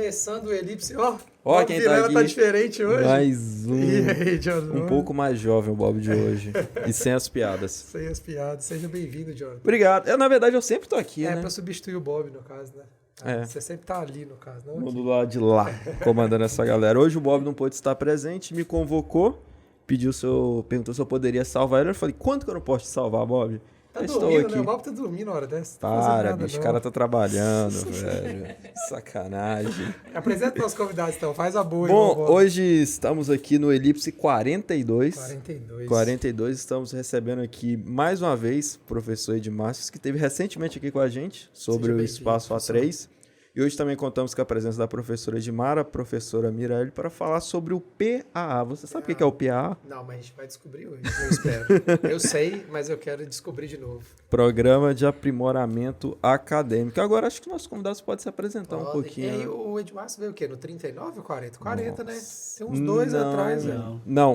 começando o Elipse. Ó, Ó, quem tá aqui. Tá diferente hoje. Mais um. E aí, Jonathan? Um pouco mais jovem o Bob de hoje. E sem as piadas. Sem as piadas. Seja bem-vindo, Jonathan. Obrigado. Na verdade, eu sempre tô aqui, né? Pra substituir o Bob, no caso, né? Você sempre tá ali, no caso, não aqui. Do lado de lá, comandando essa galera. Hoje o Bob não pôde estar presente, me convocou, perguntou se eu poderia salvar ele. Eu falei, quanto que eu não posso te salvar, Bob? Tá dormindo, né? O Bob tá dormindo na hora dessa. Para, bicho, o cara tá trabalhando, velho. Sacanagem. Apresenta nossos convidados, então. Faz a boa. Bom, hoje estamos aqui no Elipse 42. 42. Estamos recebendo aqui, mais uma vez, o professor Edmárcio, que esteve recentemente aqui com a gente, sobre o Espaço A3. E hoje também contamos com a presença da professora Edmara, a professora Mirelle, para falar sobre o PAA. Você sabe o que é o PAA? Não, mas a gente vai descobrir hoje, eu espero. Eu sei, mas eu quero descobrir de novo. Programa de Aprimoramento Acadêmico. Agora acho que nossos convidados podem se apresentar um pouquinho. E aí o Edmárcio veio o quê? No 39 ou 40? 40, né? Tem uns dois atrás, velho. Não,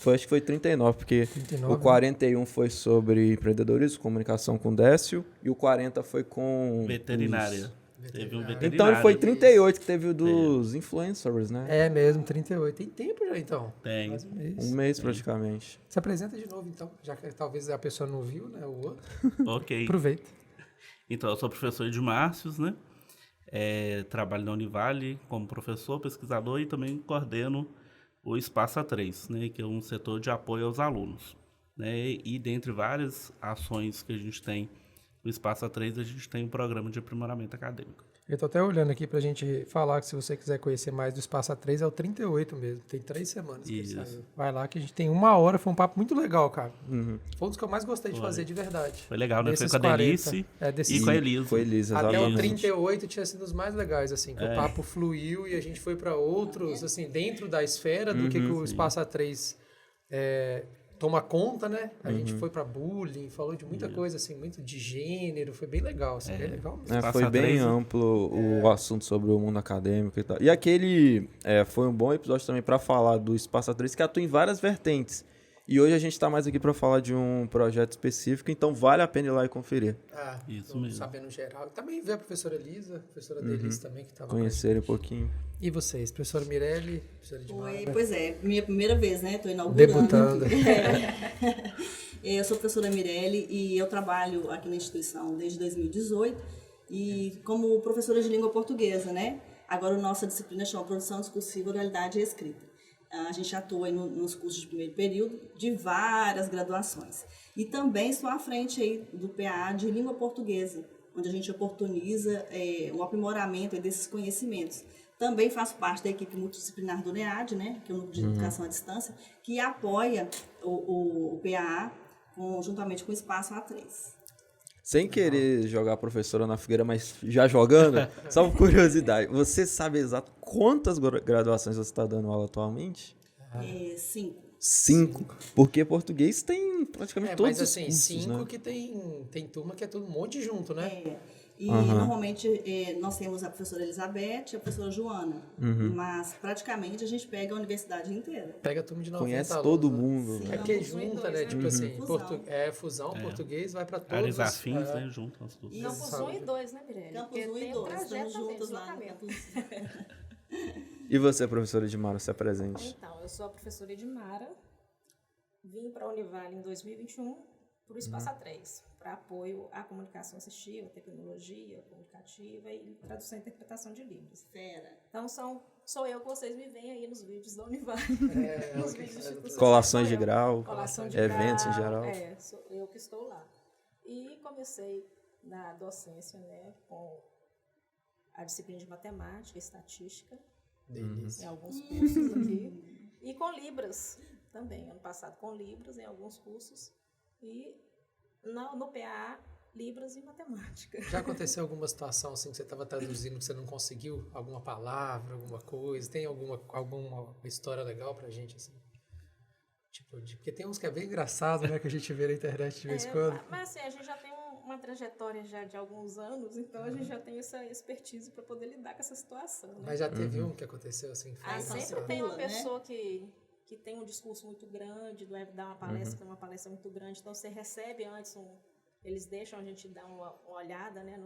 acho que foi 39, porque 39, o 41 foi sobre empreendedorismo, comunicação com Décio, e o 40 foi com... Veterinária. Teve um veterinário. Então foi 38 que teve o dos influencers, né? É mesmo, 38. Tem tempo já, então? Tem. Mais Um mês praticamente. Se apresenta de novo, então, já que talvez a pessoa não viu, né, o outro. Ok. Aproveita. Então, eu sou professor de Márcios, né? Trabalho na Univale como professor, pesquisador e também coordeno o Espaço A3, né? Que é um setor de apoio aos alunos. Né? E dentre várias ações que a gente tem no Espaço A3, a gente tem um programa de aprimoramento acadêmico. Eu tô até olhando aqui pra gente falar que se você quiser conhecer mais do Espaço A3, é o 38 mesmo. Tem 3 semanas que ele saiu. Vai lá que a gente tem 1 hora, foi um papo muito legal, cara. Foi um dos que eu mais gostei de fazer, de verdade. Foi legal, né? Desses Foi com a 40, Delice e com a Elisa. Foi Elisa, Até exatamente. o 38 tinha sido os mais legais, assim, que o papo fluiu e a gente foi pra outros, assim, dentro da esfera do que o Espaço A3 toma conta, né? A gente foi pra bullying, falou de muita coisa, assim, muito de gênero, foi bem legal, assim, bem legal mesmo. Foi bem amplo o assunto sobre o mundo acadêmico e tal. E aquele foi um bom episódio também para falar do Espaço A3, que atua em várias vertentes. E hoje a gente está mais aqui para falar de um projeto específico, então vale a pena ir lá e conferir. Isso mesmo. Sabendo geral. Também ver a professora Elisa, a professora Delise também, que estava Conhecerem um pouquinho. E vocês, professora Mirelle, professora Edmara? Oi, pois é, minha primeira vez, né? Estou inaugurando. Debutando. Eu sou a professora Mirelle e eu trabalho aqui na instituição desde 2018 e como professora de língua portuguesa, né? Agora a nossa disciplina chama Produção Discursiva, Oralidade e Escrita. A gente atua aí nos cursos de primeiro período de várias graduações. E também estou à frente aí do PAA de língua portuguesa, onde a gente oportuniza o aprimoramento desses conhecimentos. Também faço parte da equipe multidisciplinar do NEAD, né, que é o Núcleo de Educação à Distância, que apoia o PAA juntamente com o Espaço A3. Sem querer jogar a professora na fogueira, mas já jogando, só por curiosidade, você sabe exato quantas graduações você está dando aula atualmente? 5. 5. Porque português tem praticamente todos os cursos, 5 né? que tem turma que é todo um monte junto, né? Normalmente nós temos a professora Elizabeth e a professora Joana, mas praticamente a gente pega a universidade inteira. Pega a turma de 90 Conhece alunos, todo né? mundo. É porque junta, né? Tipo assim, Fusão. português vai para todos. Áreas afins, né? Juntam as duas. Campus 1 e 2, né, Mirelle? Campus Porque 1 e tem 2, trajeto estamos também, juntos lá no deslocamento. E você, professora Edmara, se apresente. Então, eu sou a professora Edmara, vim para a Univale em 2021 para o Espaço A3, para apoio à comunicação assistiva, tecnologia comunicativa e tradução e interpretação de livros. Fera. Então, sou eu que vocês me veem aí nos vídeos da Univale. Nos vídeos institucionais. Colações de grau, Colação de eventos grau, em geral. Sou eu que estou lá. E comecei na docência, né, com a disciplina de matemática e estatística, em alguns cursos aqui, e com Libras também, ano passado com Libras em alguns cursos, e no PAA, Libras e matemática. Já aconteceu alguma situação assim que você estava traduzindo que você não conseguiu? Alguma palavra, alguma coisa? Tem alguma história legal pra gente, assim? Tipo, porque tem uns que é bem engraçado, né? Que a gente vê na internet de vez em quando. Mas assim, a gente já tem uma trajetória já de alguns anos, então a gente já tem essa expertise para poder lidar com essa situação, né? Mas já teve um que aconteceu assim? Sempre tem uma pessoa que tem um discurso muito grande, vai dar uma palestra, uma palestra muito grande, então você recebe antes eles deixam a gente dar uma olhada, né,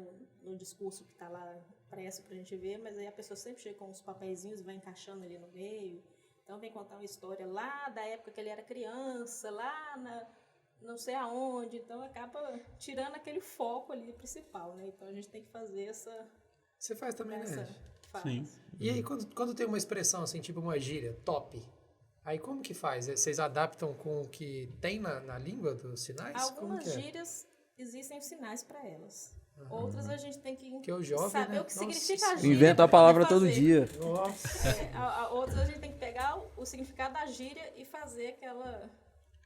no discurso que está lá impresso para a gente ver, mas aí a pessoa sempre chega com os papeizinhos e vai encaixando ali no meio. Então vem contar uma história lá da época que ele era criança, lá não sei aonde, então acaba tirando aquele foco ali principal, né? Então a gente tem que fazer essa... Você faz também, né? Faz. Sim. E aí, quando tem uma expressão assim, tipo uma gíria, top, aí como que faz? Vocês adaptam com o que tem na língua dos sinais? Algumas como que é? gírias existem sinais para elas. Outras a gente tem que o jovem, saber né? o que Nossa significa a gíria. Inventa a pra palavra poder todo fazer. dia. Nossa. Outras a gente tem que pegar o significado da gíria e fazer aquela...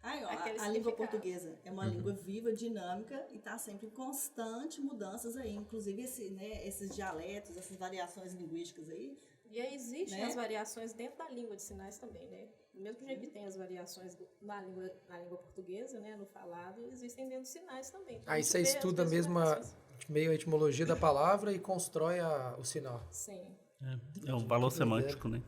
aquele A língua significado. portuguesa é uma língua viva, dinâmica e está sempre em constante mudanças aí. Inclusive esses dialetos, essas variações linguísticas aí. E aí existem Né? as variações dentro da língua de sinais também, né? Do mesmo jeito que tem as variações na língua portuguesa, né, no falado, existem dentro dos sinais também. Então, a Aí gente você vê as estuda mesmas mesmo variações. meio a etimologia da palavra e constrói o sinal. Sim. É um valor semântico, né?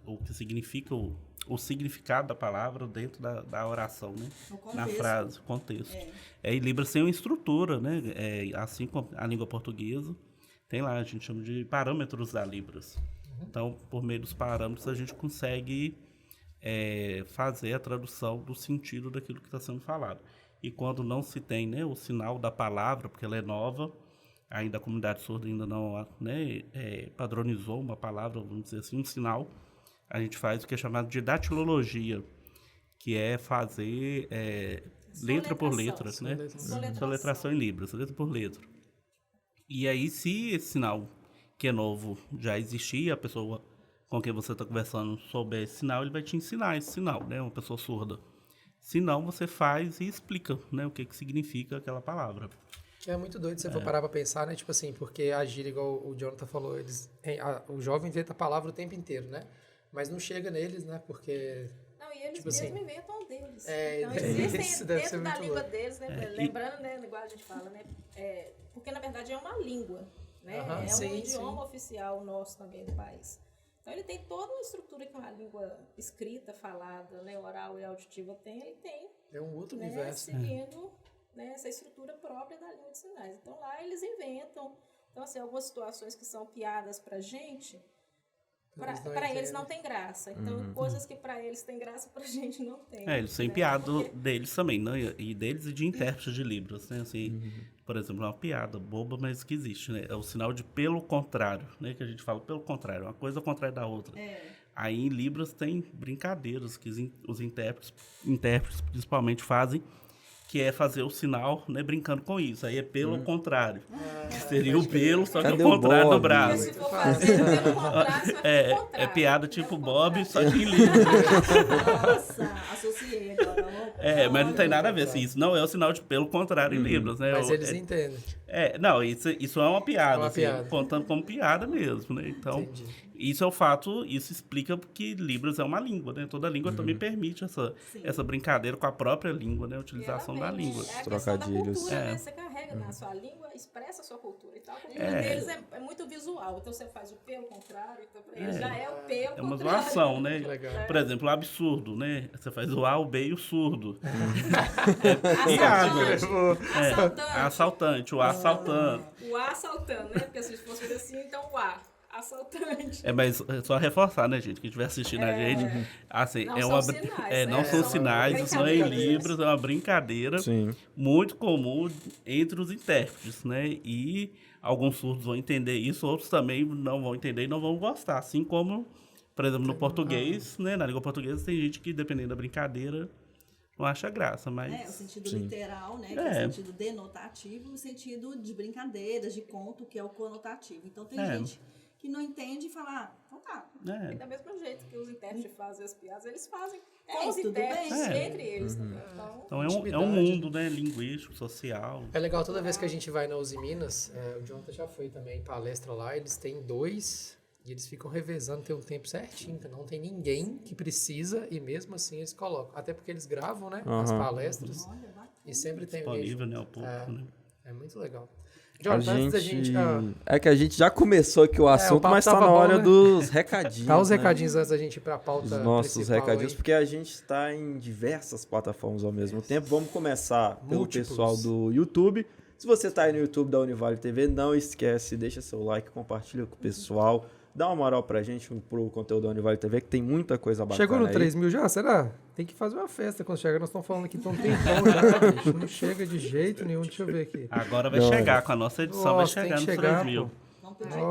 O que significa o significado da palavra dentro da oração, né? No contexto. Na frase, contexto. E Libras tem uma estrutura, né? Assim como a língua portuguesa, tem lá, a gente chama de parâmetros da Libras. Então, por meio dos parâmetros, a gente consegue fazer a tradução do sentido daquilo que está sendo falado. E quando não se tem, né, o sinal da palavra, porque ela é nova, ainda a comunidade surda ainda não, né, padronizou uma palavra, vamos dizer assim, um sinal, a gente faz o que é chamado de datilologia, que é fazer letra por letra, né? Soletração em Libras, letra por letra. E aí, se esse sinal que é novo já existia, a pessoa com quem você está conversando souber esse sinal, ele vai te ensinar esse sinal, né? Uma pessoa surda. Se não, você faz e explica, né, o que significa aquela palavra. Que é muito doido se você for parar pra pensar, né? Tipo assim, porque a gíria, igual o Jonathan falou, o jovem inventa a palavra o tempo inteiro, né? Mas não chega neles, né? Porque... Não, e eles Tipo mesmos assim, inventam deles. então, Então, isso existem deve ser dentro da muito língua louco. deles, né? Lembrando, né, igual a gente fala, né? Porque, na verdade, é uma língua, né? É sim, um idioma oficial nosso também do país. Então, ele tem toda uma estrutura que uma língua escrita, falada, né, oral e auditiva tem, ele tem. É um outro Né, universo. seguindo né, essa estrutura própria da língua de sinais. Então, lá eles inventam. Então, assim, algumas situações que são piadas pra gente, para eles não tem graça. Então, coisas que para eles tem graça, pra gente não tem. Eles têm piada deles também, né? E deles e de intérpretes de Libras, né? Assim, por exemplo, uma piada boba, mas que existe, né? É o sinal de pelo contrário, né? Que a gente fala pelo contrário, uma coisa ao contrário da outra. Aí em Libras tem brincadeiras que os intérpretes principalmente fazem, que é fazer o sinal, né, brincando com isso. Aí é pelo contrário. Que seria o pelo, só que Cadê o o contrário do Bob? braço. Se for fazer pelo contrário, você vai fazer o contrário. É piada tipo Pelo Bob, contrário. só que em Libras. Nossa, associei agora. Mas não tem nada a ver, assim, isso não é o sinal de pelo contrário em Libras, né? Mas eles entendem. Não, isso é uma piada, É uma assim, piada. contando como piada mesmo, né? Então, Entendi. isso é o fato, isso explica que Libras é uma língua, né? Toda língua também permite essa brincadeira com a própria língua, né? A utilização da língua. É a questão Trocadilhos. da cultura, né? Você carrega na sua língua, expressa a sua cultura. Então, a cultura deles é muito visual. Então, você faz o pelo contrário, então para eles já é o pelo É uma contrário. zoação, né? Legal. Por exemplo, o absurdo, né? Você faz o A, o B e o surdo. Assaltante. Assaltante, o assaltando. O A assaltando, né? Porque se fosse fazer assim, então o A, assaltante. Mas é só reforçar, né, gente? Quem estiver assistindo a gente, assim, Não é são uma sinais, não são são sinais, isso não é em brincadeiras. Libras, é uma brincadeira Sim. muito comum entre os intérpretes, né? E alguns surdos vão entender isso, outros também não vão entender e não vão gostar. Assim como, por exemplo, no português, né? Na língua portuguesa tem gente que, dependendo da brincadeira, não acha graça, mas... O sentido literal, né? Que é o sentido denotativo, e o sentido de brincadeiras, de conto, que é o conotativo. Então, tem gente que não entende e fala, então tá. E do mesmo jeito que os intérpretes fazem as piadas, eles fazem com os tudo intérpretes bem. entre eles também. Então é um Intimidade. mundo, né? Linguístico, social. É legal, toda vez que a gente vai na Uzi Minas, o Jonathan já foi também palestra lá, eles têm 2 e eles ficam revezando, tem um tempo certinho, não tem ninguém que precisa e mesmo assim eles colocam. Até porque eles gravam, né, as palestras Olha, bacana. e sempre tem alguém Disponível, junto. né? Ao público, né? É muito legal. Jonathan, antes da gente... É que a gente já começou aqui o assunto, mas tá na hora, né, dos recadinhos. Tá os recadinhos, né, antes da gente ir pra pauta os nossos recadinhos, aí. Porque a gente está em diversas plataformas ao mesmo tempo. Vamos começar pelo pessoal do YouTube. Se você tá aí no YouTube da Univale TV, não esquece, deixa seu like, compartilha com o pessoal. Dá uma moral pra gente pro conteúdo da Univale TV, que tem muita coisa bacana. Chegou no aí. 3 mil já? Será? Tem que fazer uma festa quando chegar. Nós estamos falando aqui tão tempão já, bicho. Não chega de jeito nenhum. Deixa eu ver aqui. Agora vai chegar, com a nossa edição vai chegar nos 3 mil.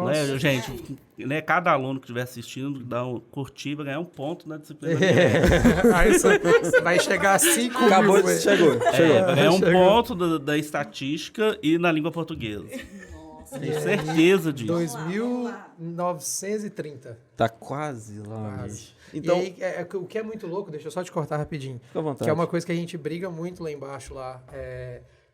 Né, gente, né, cada aluno que estiver assistindo, dá um curtir, vai ganhar um ponto na disciplina. Aí vai chegar a 5 mil. Acabou, chegou. Vai ganhar um ponto da estatística e na língua portuguesa. Tenho certeza disso. 2.930. Tá quase lá, bicho. Então, e aí, o que é muito louco, deixa eu só te cortar rapidinho. Fica à vontade. Que é uma coisa que a gente briga muito lá embaixo, lá,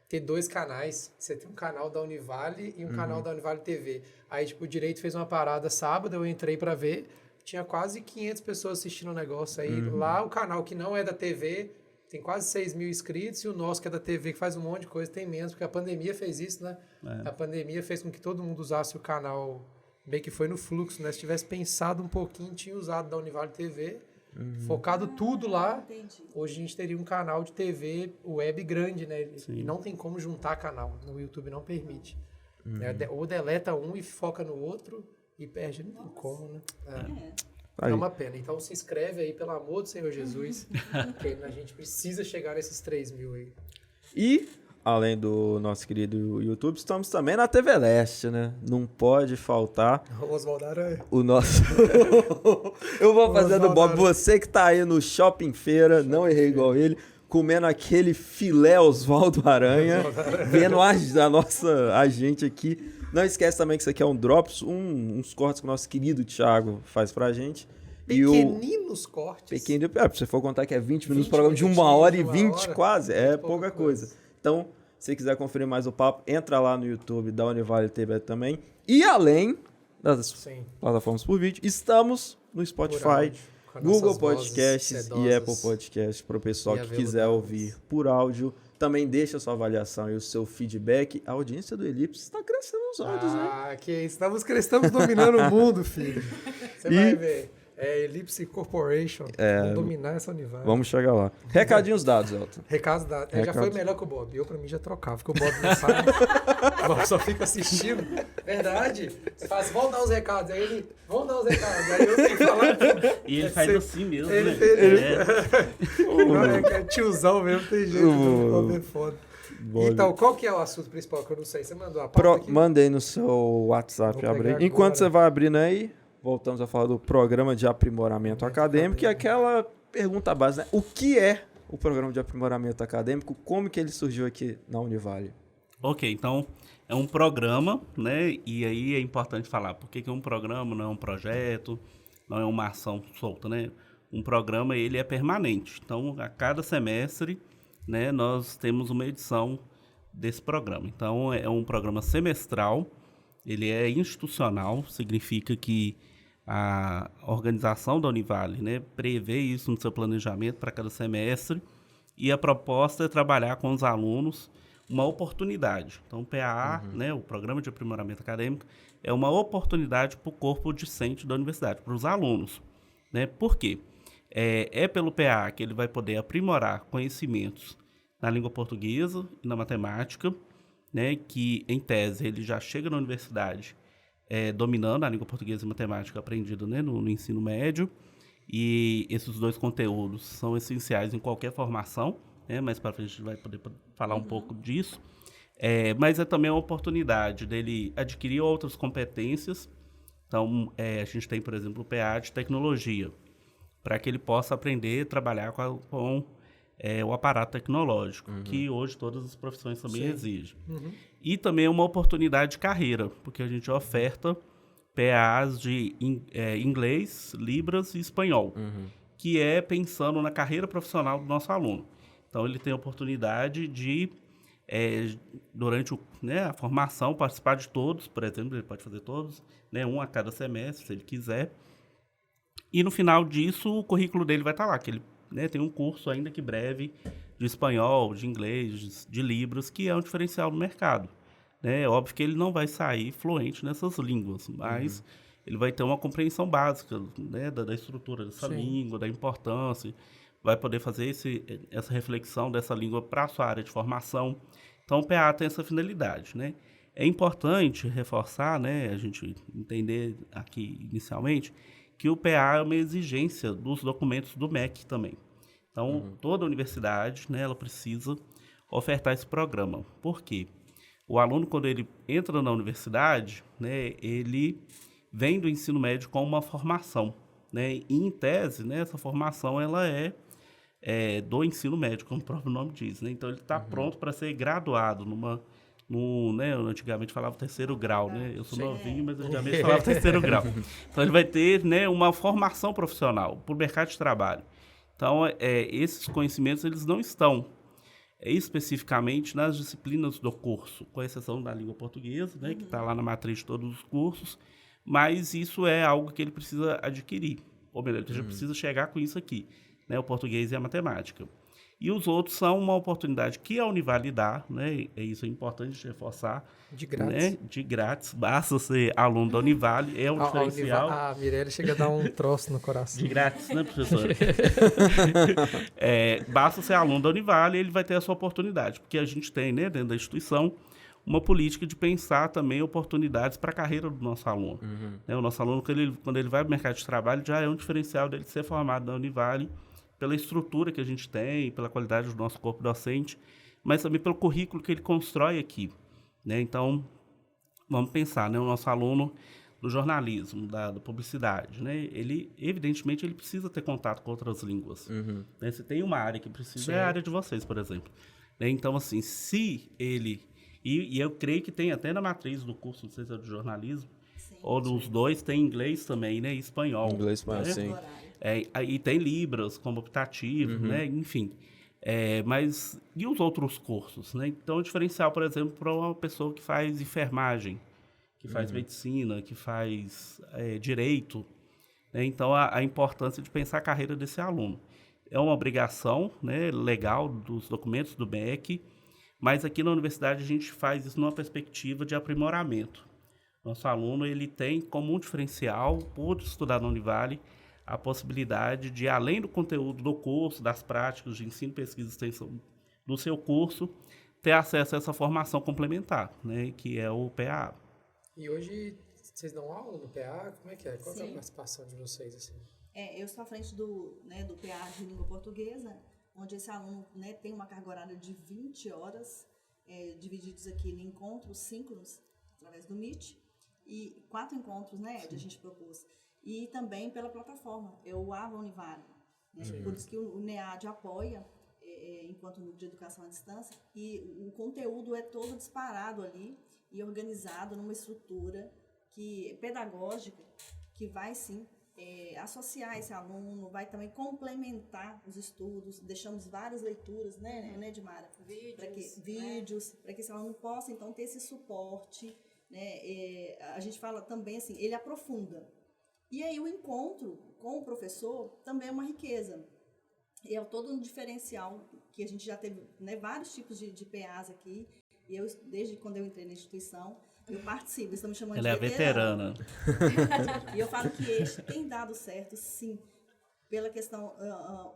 ter 2 canais. Você tem um canal da Univale e um canal da Univale TV. Aí, tipo, o Direito fez uma parada sábado, eu entrei pra ver, tinha quase 500 pessoas assistindo o negócio aí. Lá, o canal que não é da TV tem quase 6 mil inscritos, e o nosso, que é da TV, que faz um monte de coisa, tem menos, porque a pandemia fez isso, né? A pandemia fez com que todo mundo usasse o canal, meio que foi no fluxo, né? Se tivesse pensado um pouquinho, tinha usado da Univale TV, focado tudo lá. Hoje a gente teria um canal de TV web grande, né? Sim. E não tem como juntar canal, no YouTube não permite. Ou deleta um e foca no outro, e perde, não tem como, né? É uma pena. Então se inscreve aí, pelo amor do Senhor Jesus, que a gente precisa chegar nesses 3 mil aí. E, além do nosso querido YouTube, estamos também na TV Leste, né? Não pode faltar Oswaldo Aranha. O nosso... Eu vou fazer do Bob. Você que tá aí no Shopping Feira, não errei igual ele, comendo aquele filé Oswaldo Aranha, vendo a gente aqui. Não esquece também que isso aqui é um Drops, uns cortes que o nosso querido Thiago faz pra gente. Pequeninos cortes. Se você for contar que é 20 minutos, programa de 1h20 quase, é pouca coisa. Então, se você quiser conferir mais o papo, entra lá no YouTube da Univale TV também. E além das plataformas por vídeo, estamos no Spotify, Google Podcasts e Apple Podcasts para o pessoal que quiser ouvir por áudio. Também deixa a sua avaliação e o seu feedback. A audiência do Elipse está crescendo nos áudios, né? Que estamos dominando o mundo, filho. Você vai ver. Ellipse Corporation. Vamos dominar essa Univale. Vamos chegar lá. Recadinhos dados, Elton. Recados dados. Já foi melhor que o Bob. Eu, pra mim, já trocava, porque o Bob não sabe. O Bob só fica assistindo. Verdade. Você fala assim, vamos dar os recados. Aí ele, vamos dar os recados. Aí eu tenho que falar tudo. E ele faz assim mesmo, né? É tiozão mesmo, tem jeito. O Bob é foda. Então, qual que é o assunto principal que eu não sei? Você mandou a pauta aqui? Mandei no seu WhatsApp. Abre aí. Enquanto você vai abrindo aí, voltamos a falar do programa de aprimoramento acadêmico, e aquela pergunta básica, né? O que é o programa de aprimoramento acadêmico? Como que ele surgiu aqui na Univale? Ok, então é um programa, né? E aí é importante falar por que é um programa, não é um projeto, não é uma ação solta, né? Um programa, ele é permanente. Então, a cada semestre, né, nós temos uma edição desse programa. Então, é um programa semestral, ele é institucional, significa que a organização da Univale, né, prevê isso no seu planejamento para cada semestre, e a proposta é trabalhar com os alunos uma oportunidade. Então, o PAA, né, o Programa de Aprimoramento Acadêmico, é uma oportunidade para o corpo discente da universidade, para os alunos. Né? Por quê? É pelo PAA que ele vai poder aprimorar conhecimentos na língua portuguesa e na matemática, né, que, em tese, ele já chega na universidade dominando a língua portuguesa e matemática aprendida, né, no ensino médio, e esses dois conteúdos são essenciais em qualquer formação, né, mais para frente a gente vai poder falar um pouco disso, mas é também uma oportunidade dele adquirir outras competências. Então, a gente tem, por exemplo, o PA de tecnologia, para que ele possa aprender a trabalhar com o aparato tecnológico, que hoje todas as profissões também exigem. E também é uma oportunidade de carreira, porque a gente oferta PAs de inglês, Libras e espanhol, que é pensando na carreira profissional do nosso aluno. Então, ele tem a oportunidade de, durante a formação, participar de todos, por exemplo, ele pode fazer todos, né, um a cada semestre, se ele quiser. E no final disso, o currículo dele vai estar lá, que ele tem um curso ainda que breve de espanhol, de inglês, de Libras, que é um diferencial no mercado. né? É óbvio que ele não vai sair fluente nessas línguas, mas ele vai ter uma compreensão básica, né, da estrutura dessa língua, da importância, vai poder fazer essa reflexão dessa língua para a sua área de formação. Então, o PA tem essa finalidade, né? É importante reforçar, né, a gente entender aqui inicialmente, que o PA é uma exigência dos documentos do MEC também. Então, toda universidade, né, ela precisa ofertar esse programa. Por quê? O aluno, quando ele entra na universidade, né, ele vem do ensino médio com uma formação, né? E, em tese, né, essa formação ela é do ensino médio, como o próprio nome diz, né? Então, ele está pronto para ser graduado né, eu antigamente falava terceiro grau, né? Eu sou novinho, mas antigamente falava terceiro grau. Então, ele vai ter, né, uma formação profissional para o mercado de trabalho. Então, esses conhecimentos eles não estão especificamente nas disciplinas do curso, com exceção da língua portuguesa, né, que está lá na matriz de todos os cursos, mas isso é algo que ele precisa adquirir, ou melhor, ele já precisa chegar com isso aqui, né, o português e a matemática. E os outros são uma oportunidade que a Univale dá, né? Isso é importante reforçar. De grátis. Né? De grátis, basta ser aluno da Univale, é um diferencial. A Mirelle chega a dar um troço no coração. De grátis, né, professora? Basta ser aluno da Univale, ele vai ter essa oportunidade, porque a gente tem, né, dentro da instituição, uma política de pensar também oportunidades para a carreira do nosso aluno. Né? O nosso aluno, quando ele vai para o mercado de trabalho, já é um diferencial dele ser formado na Univale, pela estrutura que a gente tem, pela qualidade do nosso corpo docente, mas também pelo currículo que ele constrói aqui, né? Então, vamos pensar, né? O nosso aluno do jornalismo, da publicidade, né? Ele, evidentemente, ele precisa ter contato com outras línguas. Né? Se tem uma área que precisa, é a área de vocês, por exemplo. Né? Então, assim, se ele... E eu creio que tem até na matriz do curso de ciência de jornalismo, ou dos dois, tem inglês também, né? E espanhol. Inglês, espanhol, né? sim. E tem Libras como optativo, né? Enfim. Mas e os outros cursos, né? Então, o diferencial, por exemplo, para uma pessoa que faz enfermagem, que faz medicina, que faz direito, né? Então, a importância de pensar a carreira desse aluno. É uma obrigação, né, legal dos documentos do MEC, mas aqui na universidade a gente faz isso numa perspectiva de aprimoramento. Nosso aluno ele tem como um diferencial, por estudar na Univale, a possibilidade de, além do conteúdo do curso, das práticas de ensino, pesquisa e extensão do seu curso, ter acesso a essa formação complementar, né, que é o PA. E hoje, vocês dão aula no PA? Como é que é? Qual é a participação de vocês? Assim? Eu estou à frente do PA de língua portuguesa, onde esse aluno, né, tem uma carga horária de 20 horas, divididos aqui em encontros síncronos, através do Meet, e 4 encontros, né, que a gente propôs. E também pela plataforma, o AVA Univale. Né? Por isso que o NEAD apoia, enquanto núcleo de educação à distância, e o conteúdo é todo disparado ali e organizado numa estrutura pedagógica que vai, sim, associar esse aluno, vai também complementar os estudos. Deixamos várias leituras, né, Edmara? Vídeos, para que esse aluno possa, então, ter esse suporte. Né? A gente fala também assim, ele aprofunda. E aí o encontro com o professor também é uma riqueza. E é todo um diferencial que a gente já teve, né, vários tipos de PAs aqui. E eu, desde quando eu entrei na instituição, eu participo. Estão me chamando Ela de veterana. E eu falo que este tem dado certo, sim. Pela questão,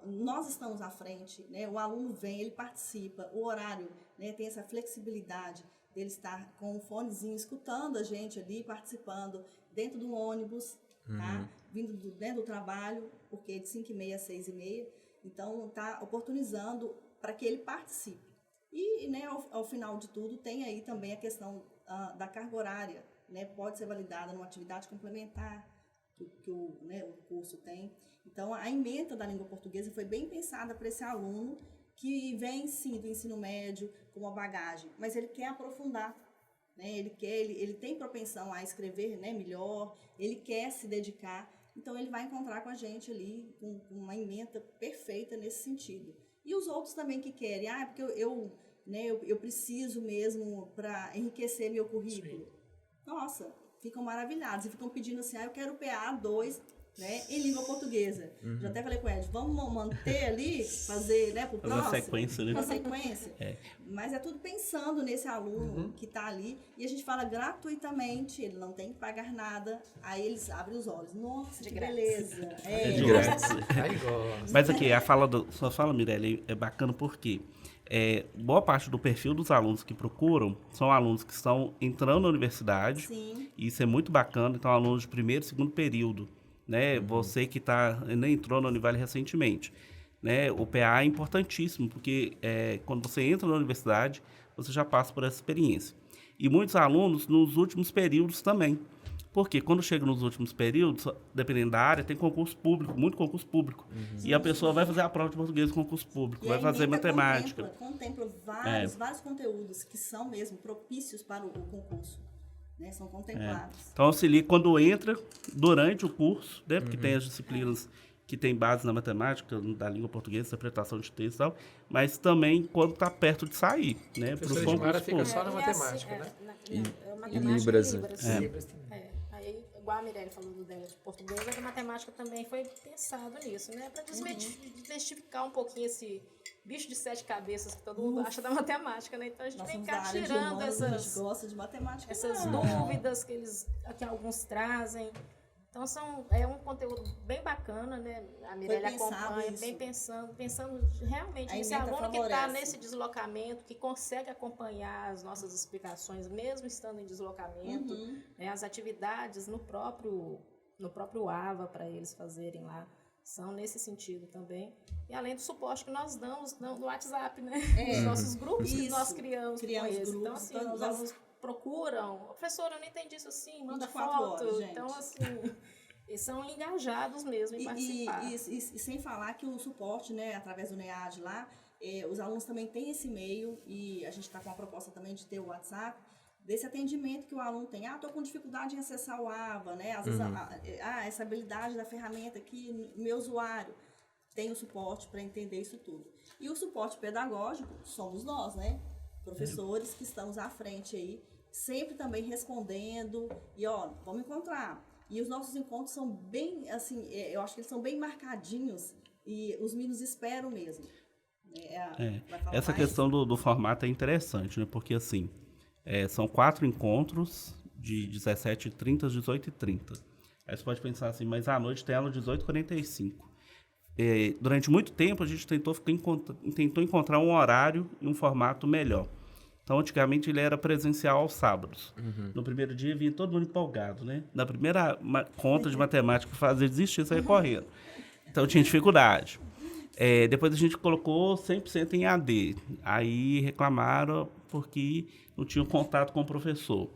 nós estamos à frente, né? O aluno vem, ele participa, o horário, né, tem essa flexibilidade dele estar com um fonezinho, escutando a gente ali, participando dentro do ônibus, tá? Vindo dentro do trabalho, porque é de 5h30 a 6h30, então está oportunizando para que ele participe. E, né, ao final de tudo, tem aí também a questão da carga horária, né? Pode ser validada numa atividade complementar que o curso tem. Então, a ementa da língua portuguesa foi bem pensada para esse aluno que vem, sim, do ensino médio com uma bagagem, mas ele quer aprofundar, né? Ele tem propensão a escrever, né, melhor, ele quer se dedicar, então ele vai encontrar com a gente ali com uma ementa perfeita nesse sentido. E os outros também que querem, porque eu preciso mesmo para enriquecer meu currículo. Sim. Nossa, ficam maravilhados e ficam pedindo assim, eu quero PA 2, né, em língua portuguesa. Já até falei com o Ed, vamos manter ali, fazer, né, pro Fazer próximo. uma sequência, né? Uma sequência. Mas é tudo pensando nesse aluno que está ali. E a gente fala gratuitamente, ele não tem que pagar nada. Aí eles abrem os olhos. Nossa, que beleza. É de grátis. Aí gosta. Mas aqui, sua fala, Mirelle, é bacana porque boa parte do perfil dos alunos que procuram são alunos que estão entrando na universidade. Sim. E isso é muito bacana. Então, alunos de primeiro e segundo período. Né? Você que nem entrou na Univale recentemente. Né? O PA é importantíssimo, porque quando você entra na universidade, você já passa por essa experiência. E muitos alunos nos últimos períodos também. Porque quando chega nos últimos períodos, dependendo da área, tem concurso público, muito concurso público. E a pessoa vai fazer a prova de português com concurso público, vai fazer matemática. Contempla vários conteúdos que são mesmo propícios para o concurso. Né? São contemplados. Então, auxilia quando entra, durante o curso, né? Porque tem as disciplinas que tem base na matemática, da língua portuguesa, interpretação de texto e tal, mas também quando está perto de sair, né? A professora de Mara fica só na matemática, né? E Libras. Aí, igual a Mirelle falou do dela de português, a matemática também foi pensado nisso, né? Para desmistificar um pouquinho esse bicho de 7 cabeças que todo mundo acha da matemática, né? Então a gente vem cá tirando a gente gosta de matemática. Essas dúvidas que alguns trazem. Então é um conteúdo bem bacana, né? A Mirelle acompanha, bem pensando realmente nesse aluno que está nesse deslocamento, que consegue acompanhar as nossas explicações, mesmo estando em deslocamento, né? As atividades no próprio AVA para eles fazerem lá são nesse sentido também. E além do suporte que nós damos no WhatsApp, né? Os nossos grupos que nós criamos com eles. Então, assim, os alunos procuram, professora, eu não entendi isso assim, manda foto. Horas, então, assim, eles são engajados mesmo em participar. E sem falar que o suporte, né, através do NEAD lá, os alunos também têm esse e-mail e a gente está com a proposta também de ter o WhatsApp, desse atendimento que o aluno tem. Estou com dificuldade em acessar o AVA, né? Às vezes, essa habilidade da ferramenta aqui, meu usuário, tem o suporte para entender isso tudo. E o suporte pedagógico somos nós, né? Professores que estamos à frente aí, sempre também respondendo, e vamos encontrar. E os nossos encontros são bem, assim, eu acho que eles são bem marcadinhos, e os meninos esperam mesmo. Essa questão do formato é interessante, né? Porque, assim, são 4 encontros de 17h30 às 18h30. Aí você pode pensar assim, mas à noite tem aula 18h45. Durante muito tempo a gente tentou encontrar um horário e um formato melhor. Então, antigamente ele era presencial aos sábados. No primeiro dia vinha todo mundo empolgado, né? Na primeira conta de matemática para fazer desistir, saia correndo. Então tinha dificuldade. Depois a gente colocou 100% em AD. Aí reclamaram porque não tinham contato com o professor.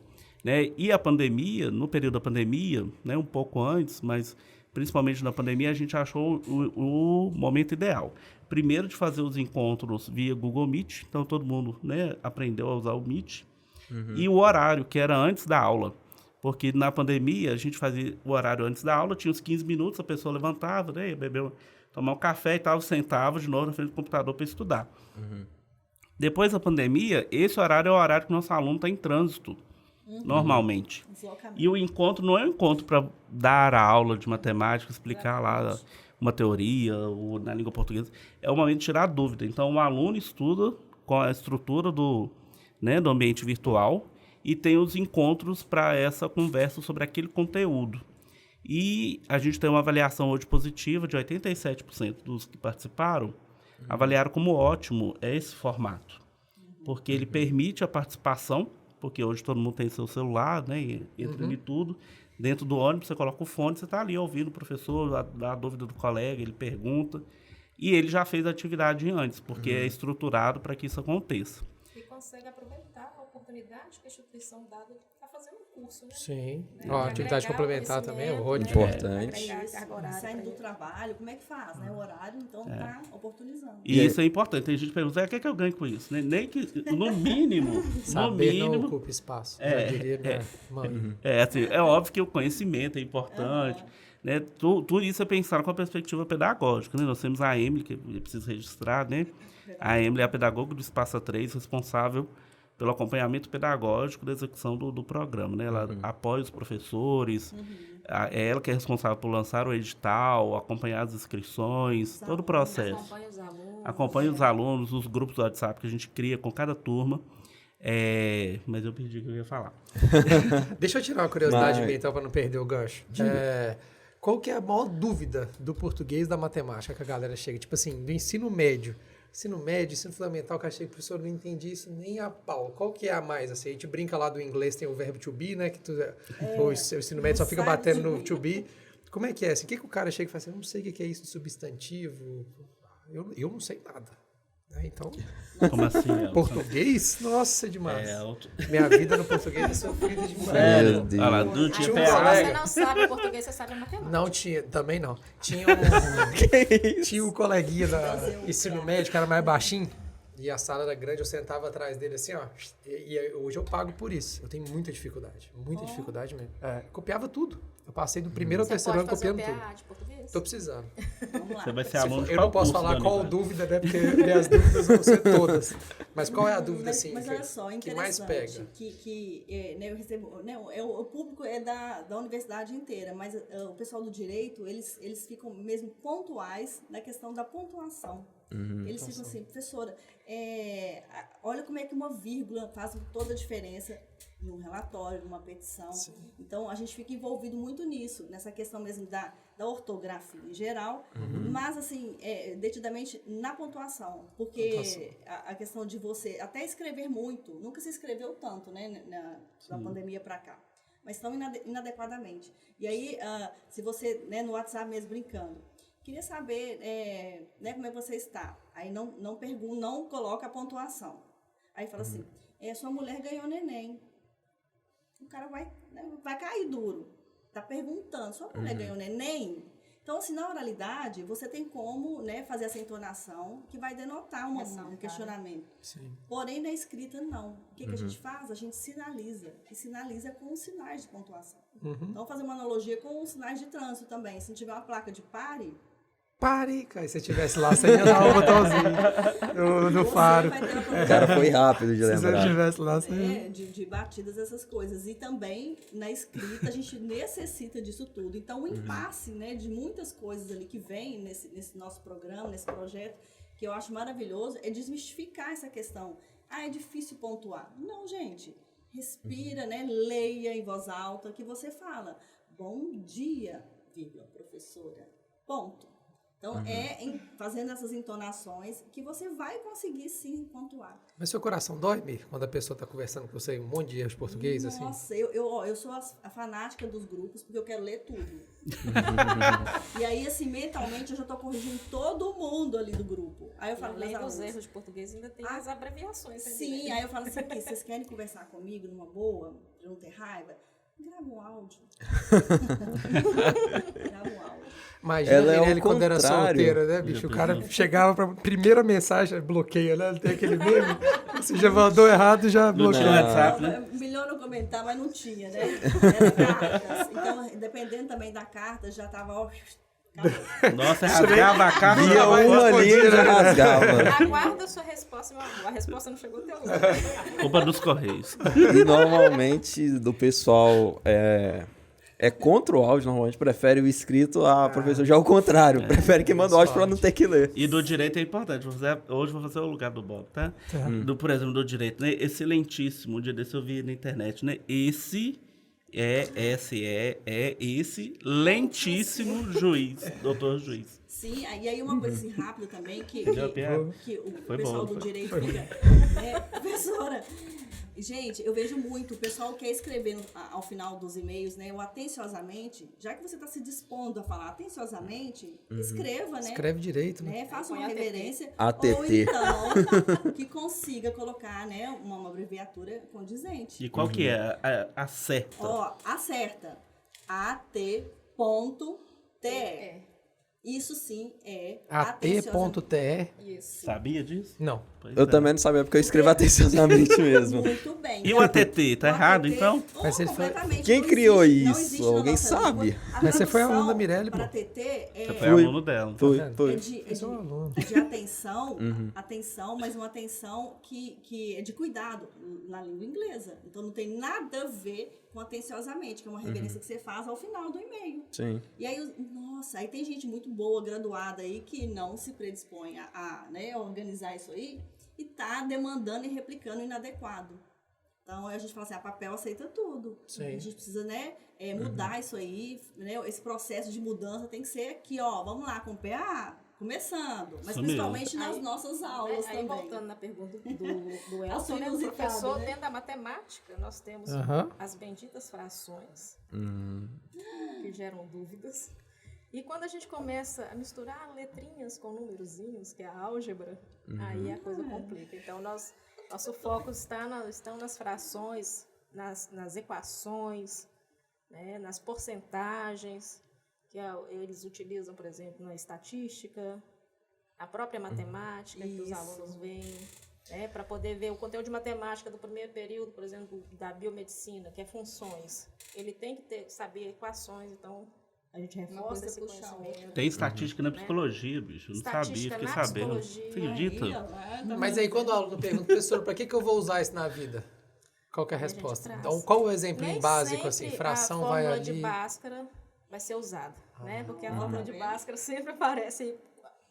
Né? E a pandemia, no período da pandemia, né, um pouco antes, mas principalmente na pandemia, a gente achou o momento ideal. Primeiro, de fazer os encontros via Google Meet, então todo mundo, né, aprendeu a usar o Meet. E o horário, que era antes da aula. Porque na pandemia, a gente fazia o horário antes da aula, tinha uns 15 minutos, a pessoa levantava, né, bebeu, tomar um café e tal, sentava de novo na frente do computador para estudar. Depois da pandemia, esse horário é o horário que o nosso aluno está em trânsito. Normalmente. E o encontro não é um encontro para dar a aula de matemática, explicar lá uma teoria ou na língua portuguesa. É o momento de tirar dúvida. Então, o aluno estuda com a estrutura do ambiente virtual e tem os encontros para essa conversa sobre aquele conteúdo. E a gente tem uma avaliação hoje positiva de 87% dos que participaram, avaliaram como ótimo esse formato. Porque ele permite a participação, porque hoje todo mundo tem seu celular, né? E entra em tudo. Dentro do ônibus, você coloca o fone, você está ali ouvindo o professor, a dúvida do colega, ele pergunta. E ele já fez a atividade antes, porque é estruturado para que isso aconteça. E consegue aproveitar a oportunidade que a instituição dá para fazer um curso, né? Sim. Atividade complementar também é ótimo. Importante. Saindo do trabalho, como é que faz, né? O horário, então, está oportunizando. E isso é importante. Tem gente que pergunta, o que é que eu ganho com isso? Né? Nem que, no mínimo... Saber não ocupa espaço. Assim, é óbvio que o conhecimento é importante. Né? Tudo isso é pensar com a perspectiva pedagógica. Né? Nós temos a Emily, que eu preciso registrar, né? A Emily é a pedagoga do Espaço 3, responsável pelo acompanhamento pedagógico da execução do programa, né? Ela apoia os professores, é ela que é responsável por lançar o edital, acompanhar as inscrições, todo o processo. Acompanha os alunos. Acompanha os alunos, os grupos do WhatsApp que a gente cria com cada turma. Mas eu perdi o que eu ia falar. Deixa eu tirar uma curiosidade minha, então, para não perder o gancho. Qual que é a maior dúvida do português da matemática que a galera chega? Tipo assim, do ensino médio. Ensino médio, ensino fundamental, que eu achei que o professor não entendi isso nem a pau. Qual que é a mais? Assim, a gente brinca lá do inglês, tem o verbo to be, né? Que o ensino médio só fica batendo no to be. Como é que é? Assim, o que o cara chega e fala assim, eu não sei o que é isso de substantivo. Eu não sei nada. Então, como assim? Português? Nossa, demais. Minha vida no português é sofrida demais. Meu Deus. Olha lá, do dia Tinha um Se colega- você não sabe português, você sabe matemática. Não tinha, também não. Tinha tinha um coleguinha da ensino médio, que era mais baixinho, e a sala era grande, eu sentava atrás dele assim, ó. E hoje eu pago por isso. Eu tenho muita dificuldade dificuldade mesmo. Copiava tudo. Eu passei do primeiro ao Você terceiro pode ano fazer o copiando tudo. PA de português? Tô precisando. Vamos lá. Você vai ser aluno de Eu qual não posso curso, falar qual Dani? dúvida, né? Porque minhas dúvidas vão ser todas. Mas qual é a dúvida, assim, Mas olha só, que mais pega? Eu recebo, né, o público é da universidade inteira, mas o pessoal do direito, eles ficam mesmo pontuais na questão da pontuação. Eles ficam assim, professora, olha como é que uma vírgula faz toda a diferença num relatório, numa petição. Sim. Então, a gente fica envolvido muito nisso, nessa questão mesmo da ortografia em geral, mas, assim, detidamente na pontuação. Porque a questão de você até escrever muito, nunca se escreveu tanto, né, da pandemia para cá, mas tão inadequadamente. E aí, se você, né, no WhatsApp mesmo brincando, queria saber né, como é que você está. Aí não coloca a pontuação. Aí fala assim, sua mulher ganhou neném. O cara vai cair duro. Tá perguntando, sua mulher ganhou neném? Então, assim, na oralidade, você tem como, né, fazer essa entonação que vai denotar um questionamento. Sim. Porém, na escrita, não. O que a gente faz? A gente sinaliza. E sinaliza com os sinais de pontuação. Então, vou fazer uma analogia com os sinais de trânsito também. Se não tiver uma placa de pare... Pare, cara. Se você estivesse lá, você ia dar o botãozinho no faro. Você vai ter a O oportunidade cara foi rápido de Se você lembrar. estivesse lá, você ia... de batidas, essas coisas. E também, na escrita, a gente necessita disso tudo. Então, o impasse, né, de muitas coisas ali que vem nesse nosso programa, nesse projeto, que eu acho maravilhoso, é desmistificar essa questão. É difícil pontuar. Não, gente. Respira, né, leia em voz alta, que você fala, bom dia, vírgula, professora, ponto. Então, fazendo essas entonações que você vai conseguir, sim, pontuar. Mas seu coração dói, Mir, quando a pessoa está conversando com você um monte de erros de português, assim? Nossa, eu sou a fanática dos grupos, porque eu quero ler tudo. E aí, assim, mentalmente, eu já estou corrigindo todo mundo ali do grupo. Aí eu falo, Além meus dos alunos, erros de português, ainda tem as abreviações. sim, aí eu falo assim, aqui, vocês querem conversar comigo numa boa, pra não ter raiva? Grava um áudio. Grava um áudio. Imagina Ela é a ao Mirelle quando era contrário. solteira, né, bicho? O cara chegava pra primeira mensagem, bloqueia, né? Tem aquele meme. Você já mandou errado, já No bloqueia. WhatsApp, né? Melhor não comentar, mas não tinha, né? Era cartas. Então, dependendo também da carta, já tava, ó... acabou. Nossa, rasgava a carta. Via uma linha já rasgava. Aguarda a sua resposta, meu amor. A resposta não chegou até hoje. Culpa dos Correios. E normalmente do pessoal é contra o áudio, normalmente prefere o escrito, a professora já é o contrário, prefere que manda o áudio para não ter que ler. E do direito é importante. Hoje vou fazer o lugar do Bob, tá? Por exemplo, do direito, né? Excelentíssimo. Um dia desse eu vi na internet, né? Esse lentíssimo juiz, doutor juiz. Sim, e aí uma coisa assim rápida também, que o Foi pessoal bom. do direito fica... professora, gente, eu vejo muito, o pessoal quer escrever ao final dos e-mails, né, o atenciosamente, já que você está se dispondo a falar atenciosamente, escreva, né? Escreve direito, né? Faça uma Põe ATT. reverência. ATT. Ou então, que consiga colocar, né, uma abreviatura condizente. E qual que é a certa? Ó, acerta. AT.TE. Isso sim é AT.TE? Isso. Sabia disso? Não. Pois Eu é. também não sabia, porque eu escrevo atenciosamente mesmo. Muito bem. E o ATT, tá O errado, ATT, então? Mas ele foi- completamente. Quem Não criou existe- não isso? existe na Alguém nossa sabe? língua. A Mas você foi tradução aluna da Mirelle, para pô. TT Você é, foi Fui. aluno dela. Foi, vendo? foi. Eu sou aluno. de atenção, atenção, mas uma atenção que é de cuidado na língua inglesa. Então não tem nada a ver com atenciosamente, que é uma reverência que você faz ao final do e-mail. Sim. E aí, nossa, aí tem gente muito boa, graduada aí, que não se predispõe a organizar isso aí e tá demandando e replicando inadequado. Então, a gente fala assim, a papel aceita tudo. Sim. A gente precisa, né, mudar isso aí, né, esse processo de mudança tem que ser aqui, ó, vamos lá, com o PA, começando. Mas Isso principalmente mesmo. nas Aí- nossas aulas Aí, também. voltando na pergunta do Assunto Elton, né, inusitado, professor, né? dentro da matemática, nós temos Aham. as benditas frações, que geram dúvidas. E quando a gente começa a misturar letrinhas com numerozinhos, que é a álgebra, aí a coisa complica. Então, nosso foco estão nas frações, nas equações, né, nas porcentagens, que eles utilizam, por exemplo, na estatística, a própria matemática, que os Isso. alunos veem, né, para poder ver o conteúdo de matemática do primeiro período, por exemplo, da biomedicina, que é funções. Ele tem que saber equações, então a gente reforça coisa esse puxa a conhecimento. Tem estatística na psicologia, bicho. Eu não sabia, Estatística fiquei na sabendo. psicologia. Você acredita? Aí, ó, tá Mas aí quando o aluno pergunta, professor, para que eu vou usar isso na vida? Qual que é a Aí a gente resposta? traz. Então, qual o exemplo Nem básico, assim? sempre Fração a vai fórmula de ali... Bhaskara vai ser usada, né? Porque a fórmula de Bhaskara sempre aparece,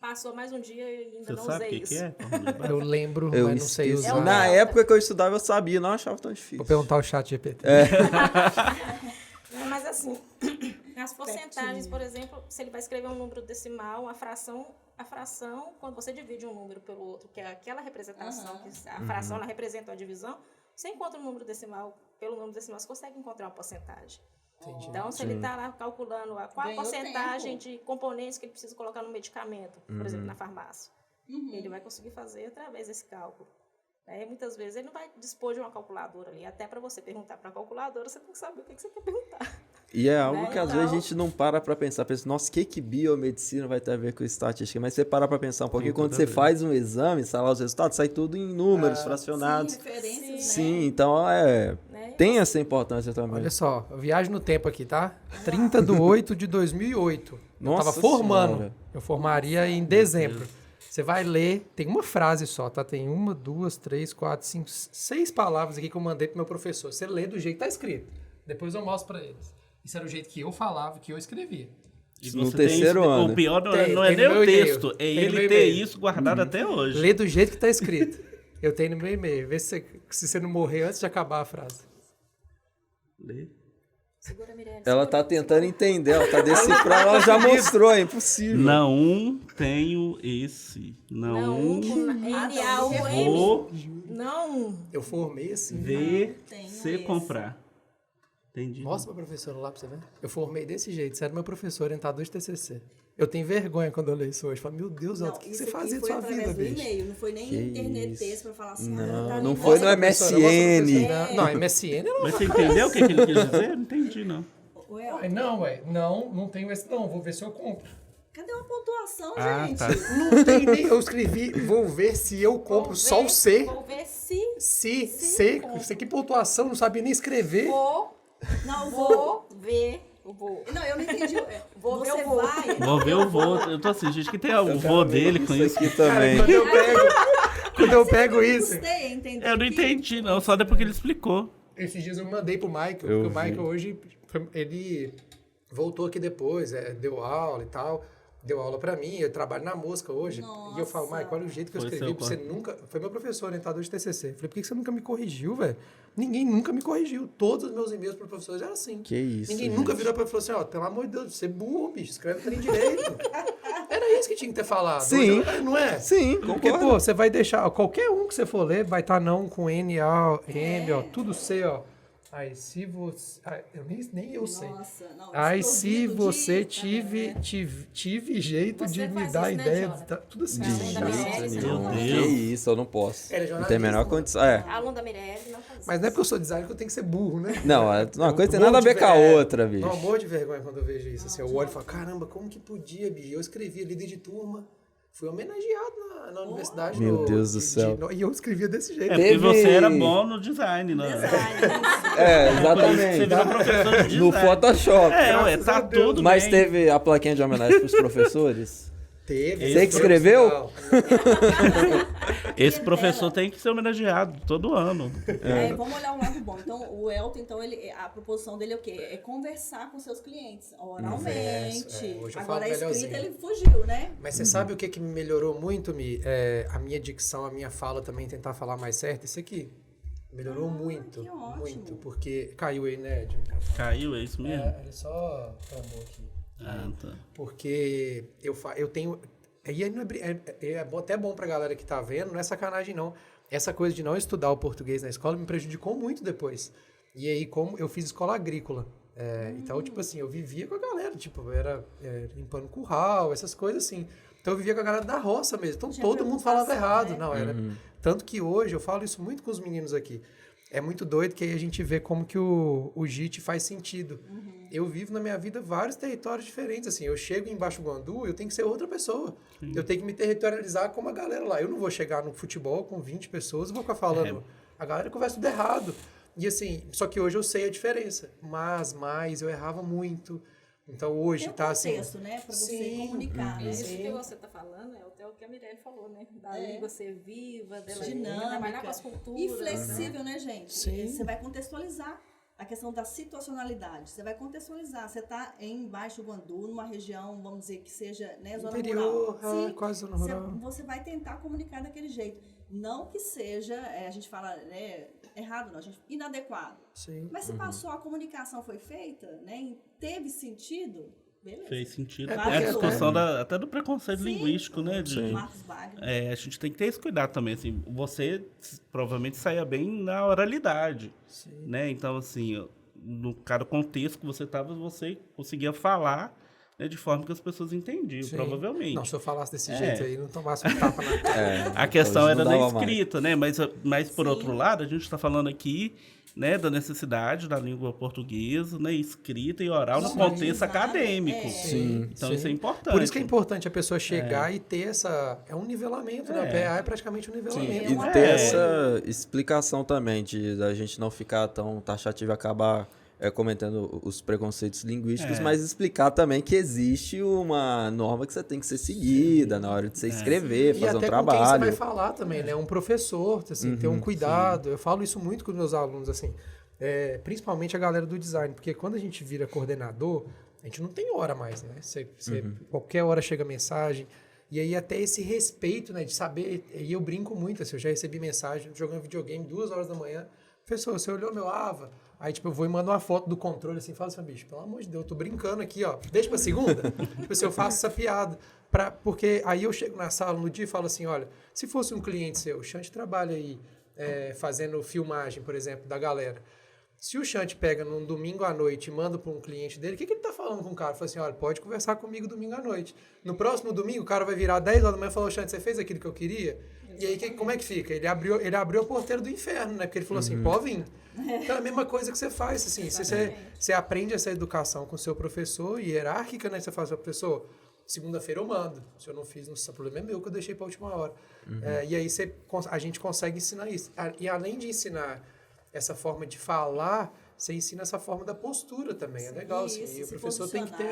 passou mais um dia e ainda Você não sabe o usei que, isso. que é? Fórmula de Bhaskara? Eu lembro, Eu mas não sei esqueci. usar. Na época que eu estudava, eu sabia, não achava tão difícil. Vou perguntar ao chat GPT. Mas assim, as porcentagens, por exemplo, se ele vai escrever um número decimal, a fração, quando você divide um número pelo outro, que é aquela representação, que a fração ela representa uma divisão, você encontra um número decimal, pelo número decimal, você consegue encontrar uma porcentagem. Entendi. Então, se ele está lá calculando qual a Ganhou porcentagem tempo. de componentes que ele precisa colocar no medicamento, por exemplo, na farmácia, ele vai conseguir fazer através desse cálculo. Muitas vezes ele não vai dispor de uma calculadora ali. Até para você perguntar para a calculadora, você tem que saber o que você quer perguntar. E é algo Né? que às Então- vezes a gente não para pra pensar. Pensa, nossa, o que biomedicina vai ter a ver com estatística? Mas você para pra pensar um pouquinho, Tem quando tudo a você ver. faz um exame, sai lá os resultados, sai tudo em números fracionados. Sim, referências, né? Sim, então Né? tem essa importância também. Olha só, eu viajo no tempo aqui, tá? 30/8/2008. Eu Nossa tava formando. Senhora. Eu formaria em dezembro. Você vai ler, tem uma frase só, tá? Tem 1, 2, 3, 4, 5, 6 palavras aqui que eu mandei pro meu professor. Você lê do jeito que tá escrito. Depois eu mostro pra eles. Isso era o jeito que eu falava, que eu escrevia. E No você tem terceiro isso, ano. O pior não, Tem, não é tem nem no o meu texto, e-mail. é Tem no ele meu ter e-mail. isso guardado até hoje. Lê do jeito que tá escrito. Eu tenho no meu e-mail. Vê se você não morrer antes de acabar a frase. Lê. Segura, Mirelle. Ela segura, tá tentando entender, ela tá decifrando, ela já mostrou, é impossível. Não tenho esse. Não, com N-A-U-M. Vou Não. Eu formei assim. ver tenho se esse. comprar. Entendi. Mostra pra professora lá pra você ver. Eu formei desse jeito. Você era meu professor, orientador de TCC. Eu tenho vergonha quando eu leio isso hoje. Falo, meu Deus, Elton, o que isso você aqui fazia de foi sua através vida, do bicho? e-mail, não foi nem Que internet isso. texto pra falar assim, Não, tá não ali. foi no Mostra, professora, mostra, MSN. professora. Não, MSN não. Mas você entendeu o que ele quis dizer? Não entendi, não. Ué, Ué, não, ué. Não tenho esse não. Vou ver se eu compro. cadê uma pontuação, Ah, gente? tá. Não tem nem. Eu escrevi, vou ver se eu compro só o C. Vou ver se C. compro. Isso aqui pontuação, não sabia nem escrever. Não, vou ver o voo. Não, eu não entendi. Vou ver Você o voo. vai... Vou ver o vô. Eu tô assim, gente, que tem o vô dele com isso. aqui também. Quando eu pego isso. Custei a entender Eu não que- entendi, não. Só depois que ele explicou. Esses dias eu mandei pro Michael, porque o Michael hoje, ele voltou aqui depois, deu aula e tal, deu aula pra mim, eu trabalho na música hoje, e eu falo, Nossa. Michael, olha o jeito que eu Foi escrevi, seu você nunca, foi meu professor, orientador de TCC, falei, por que você nunca me corrigiu, velho? Ninguém nunca me corrigiu, todos os meus e-mails para professores eram assim. Que isso, Ninguém gente. nunca virou pra mim e falou assim, ó, pelo amor de Deus, você é burro, bicho, escreve o trem direito. Era isso que tinha que ter falado. Sim. Hoje, não é? Sim, Porque, concordo. pô, você vai deixar, qualquer um que você for ler, vai estar não com N, A, M, ó, tudo C, ó. Aí, se você... eu nem eu sei. Nossa, não, Aí, se desprovido você de- tive jeito Você de me faz dar isso, né, ideia, Jonathan? tudo assim. De Sim. jeito nenhum. Meu Que Deus. isso, eu não posso. Ele é Não jornalista, tem a menor né? condição. É. Aluno da Mirelle não faz Mas não é porque eu sou designer que eu tenho que ser burro, né? Não, uma coisa tem nada a ver com a outra, bicho. Não, amor de vergonha quando eu vejo isso. Assim, eu olho e falo, caramba, como que podia, bicho? Eu escrevia líder de turma. Fui homenageado na universidade. Meu Deus do céu. E eu escrevia desse jeito. Porque você era bom no design, né? Exatamente. Você virou professor de design. No Photoshop. Tá tudo Mas bem. teve a plaquinha de homenagem pros professores? Teve. Você que escreveu? Não. Esse professor tem que ser homenageado todo ano. Vamos olhar um lado bom. Então, o Elton, então, a proposição dele é o quê? É conversar com seus clientes, oralmente. Hoje eu Agora, a falo escrita, melhorzinho. ele fugiu, né? Mas você sabe o que me melhorou muito, Mi? A minha dicção, a minha fala também, tentar falar mais certo. Isso aqui melhorou muito. que ótimo. Muito. Porque caiu aí, né, Edson? Caiu, é isso mesmo? Ele só travou aqui. Tá. Porque eu tenho... E aí até bom pra galera que tá vendo, não é sacanagem não. Essa coisa de não estudar o português na escola me prejudicou muito depois. E aí, como eu fiz escola agrícola. Então, tipo assim, eu vivia com a galera, tipo, eu era limpando curral, essas coisas assim. Então eu vivia com a galera da roça mesmo. Então todo mundo falava errado. Né? Não, era... Tanto que hoje, eu falo isso muito com os meninos aqui. É muito doido que aí a gente vê como que o JIT faz sentido. Eu vivo na minha vida vários territórios diferentes, assim. Eu chego em Baixo Guandu, eu tenho que ser outra pessoa. Eu tenho que me territorializar como a galera lá. Eu não vou chegar no futebol com 20 pessoas e vou ficar falando... A galera conversa tudo errado. E assim, só que hoje eu sei a diferença. Mas eu errava muito. Então hoje Tem um tá contexto, assim... né? Pra você comunicar, né? Isso que você está falando é o que a Mirelle falou, né? Da língua ser viva, dela trabalhar com as culturas. E flexível, né, gente? Sim. Você vai contextualizar a questão da situacionalidade. Você vai contextualizar. Você está em Baixo Guandu, numa região, vamos dizer, que seja, né, zona Interior, rural. Sim, quase zona rural. Você vai tentar comunicar daquele jeito. Não que seja, a gente fala, né, errado, não, inadequado. Sim. Mas se passou, a comunicação foi feita, né, e teve sentido, beleza. Fez sentido. porque A discussão até do preconceito Sim. linguístico, né? Marcos Wagner. A gente tem que ter esse cuidado também, assim, você provavelmente saia bem na oralidade, né? Então, assim, no cada contexto que você estava, você conseguia falar, né, de forma que as pessoas entendiam, provavelmente. Não, se eu falasse desse jeito aí, não tomasse um tapa na cara. A questão hoje era não da dava escrita, né? Mas por outro lado, a gente está falando aqui, né, da necessidade da língua portuguesa, né, escrita e oral no contexto acadêmico. Então isso é importante. Por isso que é importante a pessoa chegar e ter essa... É um nivelamento, né? O PA é praticamente um nivelamento. E ter essa explicação também, da gente não ficar tão taxativo e acabar comentando os preconceitos linguísticos, mas explicar também que existe uma norma que você tem que ser seguida na hora de você escrever, fazer um trabalho. E até com quem você vai falar também, né? Um professor, assim, ter um cuidado. Eu falo isso muito com os meus alunos, assim, principalmente a galera do design, porque quando a gente vira coordenador, a gente não tem hora mais, né? Qualquer hora chega mensagem. E aí até esse respeito, né, de saber, e eu brinco muito, assim, eu já recebi mensagem jogando videogame 2 horas da manhã, professor, você olhou meu AVA? Aí, tipo, eu vou e mando uma foto do controle, assim, falo assim, bicho, pelo amor de Deus, eu tô brincando aqui, ó, deixa pra segunda. Tipo assim, eu faço essa piada, porque aí eu chego na sala no dia e falo assim, olha, se fosse um cliente seu, o Xande trabalha aí fazendo filmagem, por exemplo, da galera. Se o Xande pega num domingo à noite e manda para um cliente dele, o que ele tá falando com o cara? Fala assim, olha, pode conversar comigo domingo à noite. No próximo domingo, o cara vai virar 10 horas da manhã e falou, Xande, você fez aquilo que eu queria? E aí, como é que fica? Ele abriu a porteira do inferno, né? Porque ele falou assim, pode vir. Então é a mesma coisa que você faz, assim. Você aprende essa educação com o seu professor, hierárquica, né? Você fala, professor, segunda-feira eu mando. Se eu não fiz, o problema é meu, que eu deixei para a última hora. E aí a gente consegue ensinar isso. E além de ensinar essa forma de falar, você ensina essa forma da postura também. É legal, assim. E o professor tem que ter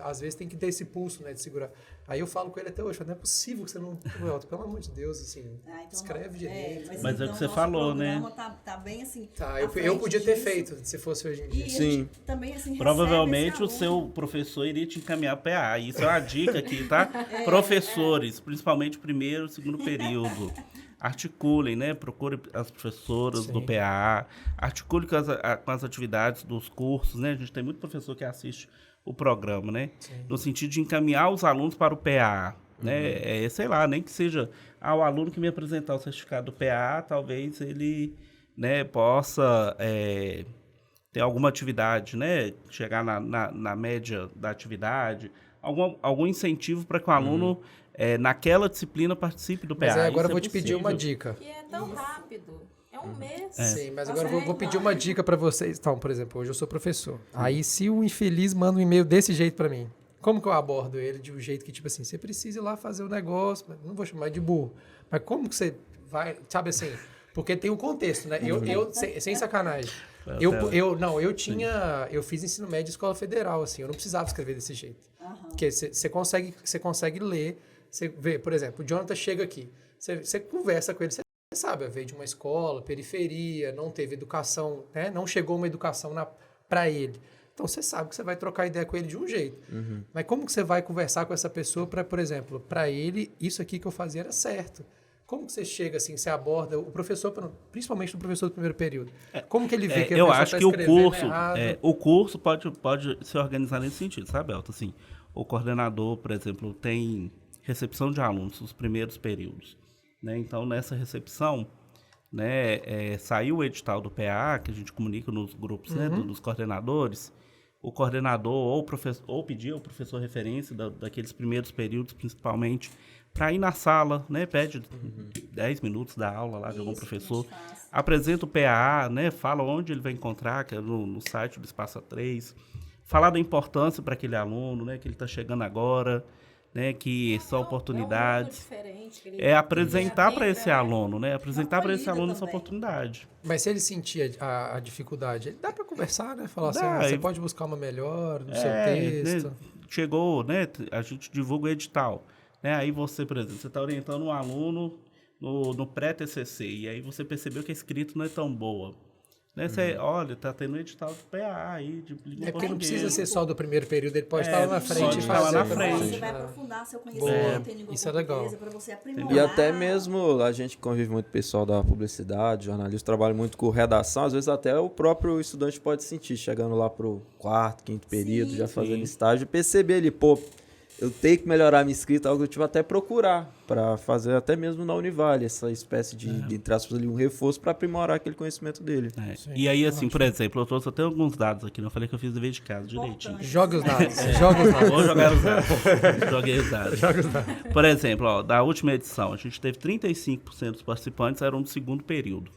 às vezes tem que ter esse pulso, né, de segurar. Aí eu falo com ele até hoje, não é possível que você não... Pelo amor de Deus, assim, então, escreve direito. Mas é o que você falou, né? Tá bem assim. Eu podia ter feito, se fosse hoje em dia. Sim. Também, assim, Provavelmente o seu professor iria te encaminhar para PA. Isso é uma dica aqui, tá? Professores, principalmente primeiro e segundo período. Articulem, né? Procure as professoras do PA, articule com as atividades dos cursos, né? A gente tem muito professor que assiste o programa, né? No sentido de encaminhar os alunos para o PA, né? Sei lá, nem que seja o aluno que me apresentar o certificado do PA, talvez ele, né, possa ter alguma atividade, né? Chegar na média da atividade, algum incentivo para que o aluno naquela disciplina participe do PA. Mas agora eu vou te te pedir uma dica. Que é tão rápido. É um mês. Sim, mas agora eu vou pedir uma dica para vocês. Então, por exemplo, hoje eu sou professor. Aí, se o infeliz manda um e-mail desse jeito para mim, como que eu abordo ele de um jeito que, tipo assim, você precisa ir lá fazer o negócio, não vou chamar de burro, mas como que você vai, sabe assim, porque tem um contexto, né? Eu sem sacanagem, eu fiz ensino médio em escola federal, assim, eu não precisava escrever desse jeito. Porque você consegue ler, você vê, por exemplo, o Jonathan chega aqui, você conversa com ele, você sabe, veio de uma escola, periferia, não teve educação, né? Não chegou uma educação para ele. Então, você sabe que você vai trocar ideia com ele de um jeito. Mas como que você vai conversar com essa pessoa para, por exemplo, para ele, isso aqui que eu fazia era certo? Como que você chega assim, você aborda o professor, principalmente o professor do primeiro período? Como que ele vê que a eu pessoa acho tá que o curso pode se organizar nesse sentido, sabe, Elton? Assim, o coordenador, por exemplo, tem recepção de alunos nos primeiros períodos, né? Então, nessa recepção, né, saiu o edital do PA, que a gente comunica nos grupos, né, dos coordenadores. O coordenador ou pedir ao professor referência daqueles primeiros períodos, principalmente, para ir na sala, né, pede 10 minutos da aula lá de algum professor, apresenta o PA, né, fala onde ele vai encontrar, que é no site do Espaço A3, falar da importância para aquele aluno, né, que ele está chegando agora, né, que são oportunidades. Apresentar para esse aluno, né, apresentar para esse aluno essa oportunidade. Mas se ele sentir a dificuldade, dá para conversar, né? Falar assim, você pode buscar uma melhor no seu texto. Né, chegou, né, a gente divulga o edital. Né, aí você, por exemplo, você está orientando um aluno no pré-TCC, e aí você percebeu que a escrita não é tão boa. Né, você, olha, tá tendo um edital do PA aí, de língua porque não precisa ser só do primeiro período, ele pode estar lá na frente e fazer. fazer. Você vai aprofundar seu conhecimento em língua portuguesa para você aprimorar. E até mesmo a gente convive muito com o pessoal da publicidade, jornalismo, trabalha muito com redação, às vezes até o próprio estudante pode sentir, chegando lá pro 4º, 5º período, já fazendo estágio, perceber ele, eu tenho que melhorar a minha escrita, algo que eu tive até procurar para fazer até mesmo na Univale, essa espécie de entre aspas, ali, um reforço para aprimorar aquele conhecimento dele. E aí, assim, por exemplo, eu trouxe até alguns dados aqui, eu falei que eu fiz o dever de casa direitinho. Jogue os dados. Vou jogar os dados. Joguei os dados. Por exemplo, ó, da última edição, a gente teve 35% dos participantes eram do segundo período.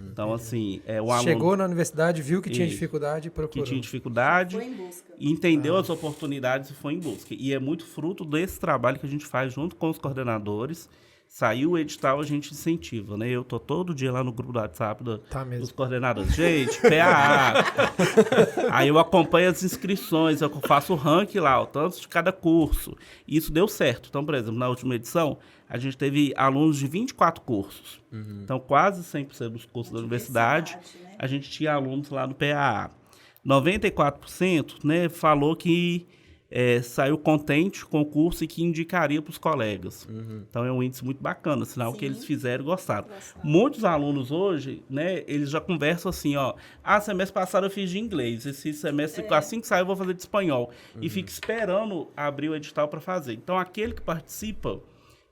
Então, assim, o aluno... Chegou na universidade, viu que tinha dificuldade e procurou. Que tinha dificuldade, Foi em busca. entendeu as oportunidades e foi em busca. E é muito fruto desse trabalho que a gente faz junto com os coordenadores. Saiu o edital, a gente incentiva, né? Eu tô todo dia lá no grupo do WhatsApp dos coordenadores. Gente, PAA. Aí eu acompanho as inscrições, eu faço o ranking lá, o tanto de cada curso. E isso deu certo. Então, por exemplo, na última edição, a gente teve alunos de 24 cursos. Então, quase 100% dos cursos da universidade, né? A gente tinha alunos lá no PAA. 94%, né, falou que saiu contente com o curso e que indicaria para os colegas. Então, é um índice muito bacana, sinal que eles fizeram e gostaram. Muitos alunos hoje, né, eles já conversam assim, semestre passado eu fiz de inglês, esse semestre, assim que sair eu vou fazer de espanhol. E fica esperando abrir o edital para fazer. Então, aquele que participa,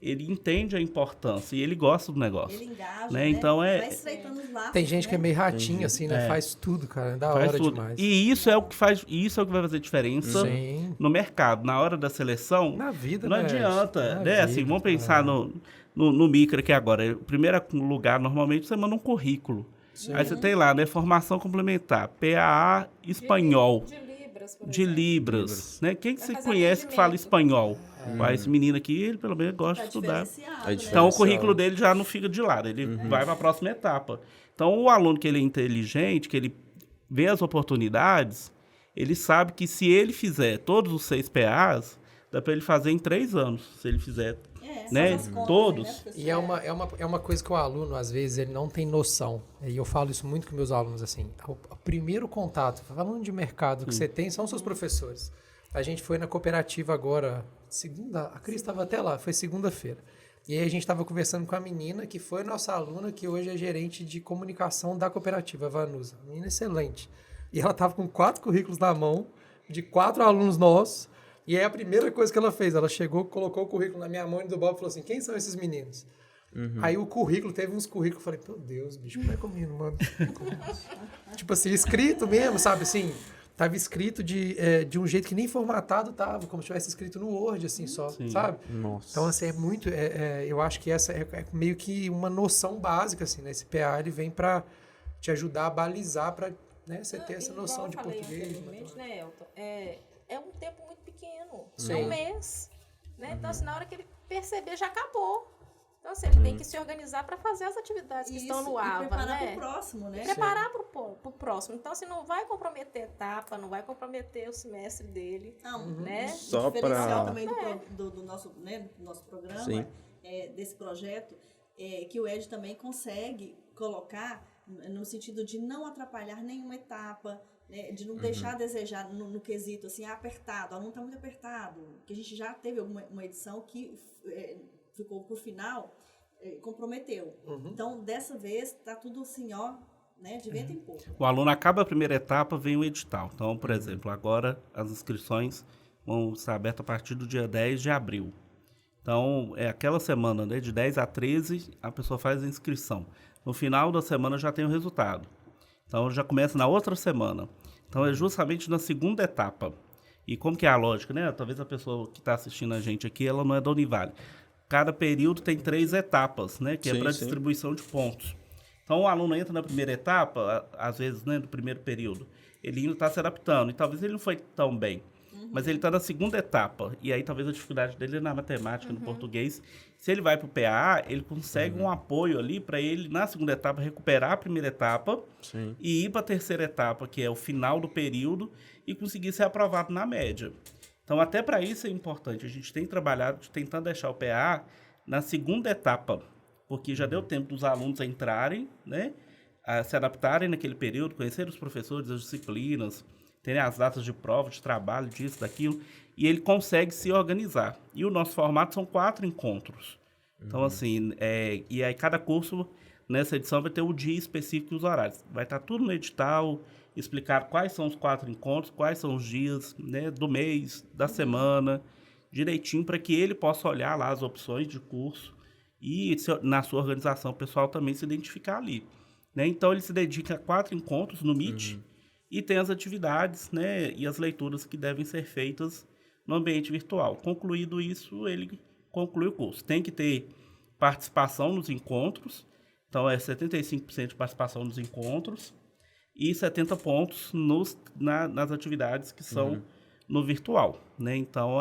ele entende a importância e ele gosta do negócio. Ele engaja, né? Então, vai estreitando os laços. Tem gente que é meio ratinho, assim, né? Faz tudo, cara. Da hora demais. E isso é o que faz, isso é o que vai fazer diferença no mercado. Na hora da seleção, na vida, não adianta. Né? Assim, vamos pensar no Micra aqui agora. O primeiro lugar, normalmente, você manda um currículo. Aí você tem lá, né? Formação complementar, PAA, espanhol. De Libras, né? Quem que você conhece que fala espanhol? Esse menino aqui, ele pelo menos gosta de estudar. Então, o currículo dele já não fica de lado, ele vai para a próxima etapa. Então, o aluno que ele é inteligente, que ele vê as oportunidades, ele sabe que se ele fizer todos os 6 PAs, dá para ele fazer em 3 anos, se ele fizer né? Todos. Né? E é uma coisa que o aluno, às vezes, ele não tem noção. E eu falo isso muito com meus alunos, assim. O primeiro contato, falando de mercado, que você tem são seus professores. A gente foi na cooperativa agora, a Cris estava até lá, foi segunda-feira. E aí a gente estava conversando com a menina, que foi nossa aluna, que hoje é gerente de comunicação da cooperativa, a Vanusa. Menina excelente. E ela estava com 4 currículos na mão, de 4 alunos nossos. E aí a primeira coisa que ela fez, ela chegou, colocou o currículo na minha mão e do Bob e falou assim, quem são esses meninos? Aí o currículo, teve uns currículos, eu falei, meu Deus, bicho, como é que o menino manda? Tipo assim, escrito mesmo, sabe assim? tava escrito de um jeito que nem formatado tava, como se tivesse escrito no Word, assim, só, sabe? Nossa. Então, assim, é muito... eu acho que essa é meio que uma noção básica, assim, né? Esse PA, ele vem para te ajudar a balizar, para, né, você ter essa noção de português. Né, Elton? É um tempo muito pequeno. Sim. É um mês. Né? Então, assim, na hora que ele perceber, já acabou. Então, assim, ele tem que se organizar para fazer as atividades que estão no AVA, e preparar né? para o próximo, né? E preparar para o próximo. Então, assim, não vai comprometer etapa, não vai comprometer o semestre dele. Não, né? Só o diferencial pra... também do nosso, né, do nosso programa, Sim. Desse projeto, que o Ed também consegue colocar no sentido de não atrapalhar nenhuma etapa, né, de não deixar a desejar no quesito assim, apertado, o aluno está muito apertado, que a gente já teve uma edição que ficou por final, comprometeu. Então, dessa vez, está tudo assim, ó, né, de vento em pouco. O aluno acaba a primeira etapa, vem o edital. Então, por exemplo, agora as inscrições vão estar abertas a partir do dia 10 de abril. Então, é aquela semana, né, de 10 a 13, a pessoa faz a inscrição. No final da semana já tem o resultado. Então, já começa na outra semana. Então, é justamente na segunda etapa. E como que é a lógica, né? Talvez a pessoa que está assistindo a gente aqui, ela não é da Univale. Cada período tem 3 etapas, né? Que é para distribuição de pontos. Então, o aluno entra na primeira etapa, às vezes, né, no primeiro período, ele ainda está se adaptando. E talvez ele não foi tão bem. Mas ele está na segunda etapa. E aí, talvez a dificuldade dele é na matemática, no português. Se ele vai para o PA, ele consegue um apoio ali para ele, na segunda etapa, recuperar a primeira etapa e ir para a terceira etapa, que é o final do período, e conseguir ser aprovado na média. Então, até para isso é importante. A gente tem trabalhado tentando deixar o PA na segunda etapa, porque já deu tempo dos alunos entrarem, né, a se adaptarem naquele período, conhecer os professores, as disciplinas, terem as datas de prova, de trabalho, disso, daquilo, e ele consegue se organizar. E o nosso formato são 4 encontros. Então, assim, e aí cada curso, nessa edição, vai ter o dia específico e os horários. Vai estar tudo no edital, explicar quais são os 4 encontros, quais são os dias, né, do mês, da semana, direitinho, para que ele possa olhar lá as opções de curso e, na sua organização, o pessoal também se identificar ali. Né? Então, ele se dedica a 4 encontros no Meet, e tem as atividades, né, e as leituras que devem ser feitas no ambiente virtual. Concluído isso, ele conclui o curso. Tem que ter participação nos encontros, então é 75% de participação nos encontros e 70 pontos nas atividades que são no virtual, né? Então,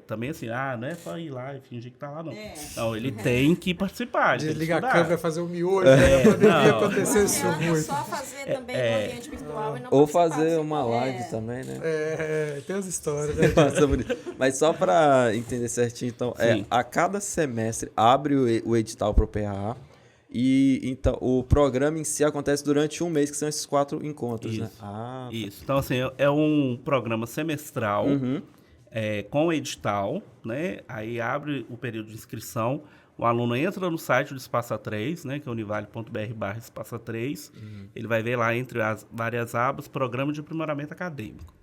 também assim, não é só ir lá e fingir que tá lá, não. Não, ele tem que participar. Desligar a câmera, fazer o miolho, né? Poderia acontecer isso muito. É só fazer também no ambiente virtual e não Ou fazer uma live também, né? Tem as histórias, né? Mas só para entender certinho, então, a cada semestre abre o edital para o PA. E então o programa em si acontece durante um mês, que são esses 4 encontros, isso, né? Isso. Então, assim, é um programa semestral com edital, né? Aí abre o período de inscrição. O aluno entra no site do Espaço A3, né? Que é univale.br/Espaço A3. Ele vai ver lá, entre as várias abas, Programa de Aprimoramento Acadêmico.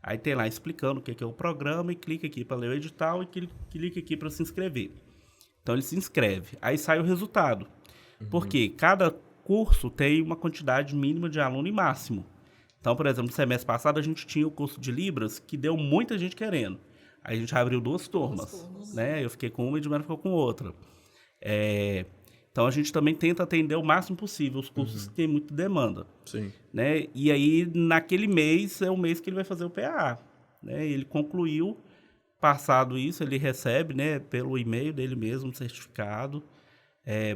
Aí tem lá explicando o que é o programa e clica aqui para ler o edital e clica aqui para se inscrever. Então, ele se inscreve. Aí sai o resultado. Porque cada curso tem uma quantidade mínima de aluno e máximo. Então, por exemplo, no semestre passado a gente tinha o curso de Libras, que deu muita gente querendo. Aí a gente abriu 2 turmas, né? Eu fiquei com uma e o Edmar ficou com outra. Então, a gente também tenta atender o máximo possível os cursos que têm muita demanda. Sim. Né? E aí, naquele mês, é o mês que ele vai fazer o PA. Né? Ele concluiu, passado isso, ele recebe, né, pelo e-mail dele mesmo um certificado,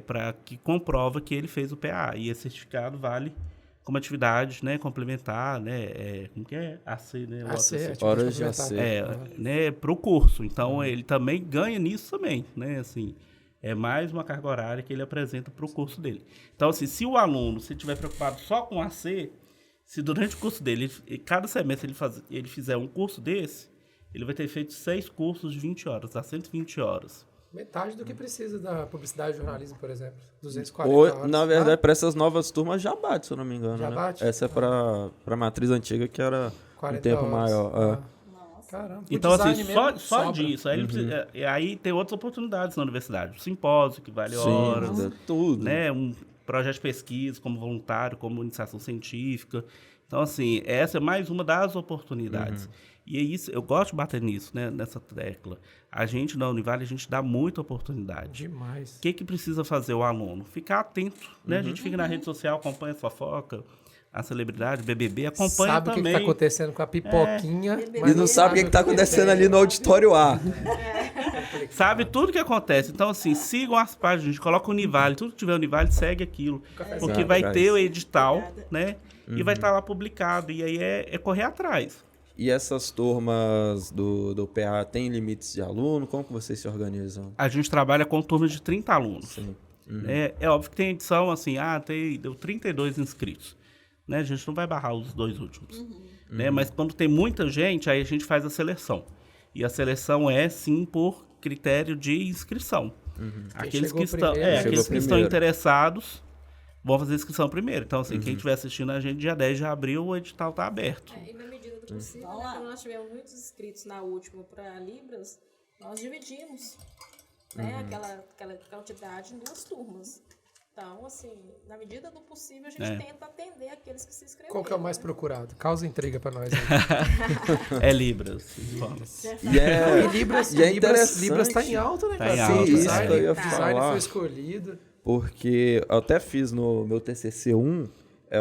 para que comprova que ele fez o PA. E esse certificado vale como atividade, né, complementar, né, como que é? AC, né? Horas de AC. Né, para o curso. Então, ele também ganha nisso também, né, assim, é mais uma carga horária que ele apresenta para o curso dele. Então, assim, se o aluno, se estiver preocupado só com AC, se durante o curso dele, cada semestre ele fizer um curso desse, ele vai ter feito 6 cursos de 20 horas, dá 120 horas. Metade do que precisa da publicidade e jornalismo, por exemplo. 240 horas. Na verdade, para essas novas turmas já bate, se eu não me engano. Já bate? Essa é para a matriz antiga, que era um tempo horas. maior. Caramba. Então, assim, só disso. Aí, aí tem outras oportunidades na universidade. O simpósio, que vale horas. Tudo. Né? projeto de pesquisa, como voluntário, como iniciação científica. Então, assim, essa é mais uma das oportunidades. E é isso, eu gosto de bater nisso, né, nessa tecla. A gente, na Univale, a gente dá muita oportunidade. Demais. O que precisa fazer o aluno? Ficar atento, né? A gente fica na rede social, acompanha a fofoca, a celebridade, BBB, acompanha sabe também. Sabe o que está acontecendo com a pipoquinha. E não sabe o que está acontecendo ali no auditório A. Sabe tudo que acontece. Então, assim, sigam as páginas, a gente coloca o Univale, tudo que tiver Univale, segue aquilo. Porque vai ter o edital, né? E vai estar lá publicado. E aí é correr atrás. E essas turmas do PA têm limites de aluno? Como que vocês se organizam? A gente trabalha com turmas de 30 alunos. Sim. É óbvio que tem edição assim, deu 32 inscritos. Né? A gente não vai barrar os 2 últimos. Né? Mas quando tem muita gente, aí a gente faz a seleção. E a seleção é, sim, por critério de inscrição. Aqueles que estão interessados vão fazer inscrição primeiro. Então, assim, quem estiver assistindo a gente, dia 10 de abril, o edital está aberto. E na medida do possível, né, quando nós tivemos muitos inscritos na última para Libras, nós dividimos né, aquela quantidade em 2 turmas. Então, assim, na medida do possível, a gente tenta atender aqueles que se inscreveram. Qual que é o mais procurado? Causa intriga para nós aí. É Libras. Libras está em alta, né, cara? Tá em alta. Sim, isso que eu ia O design falar. foi escolhido. Porque eu até fiz no meu TCC 1,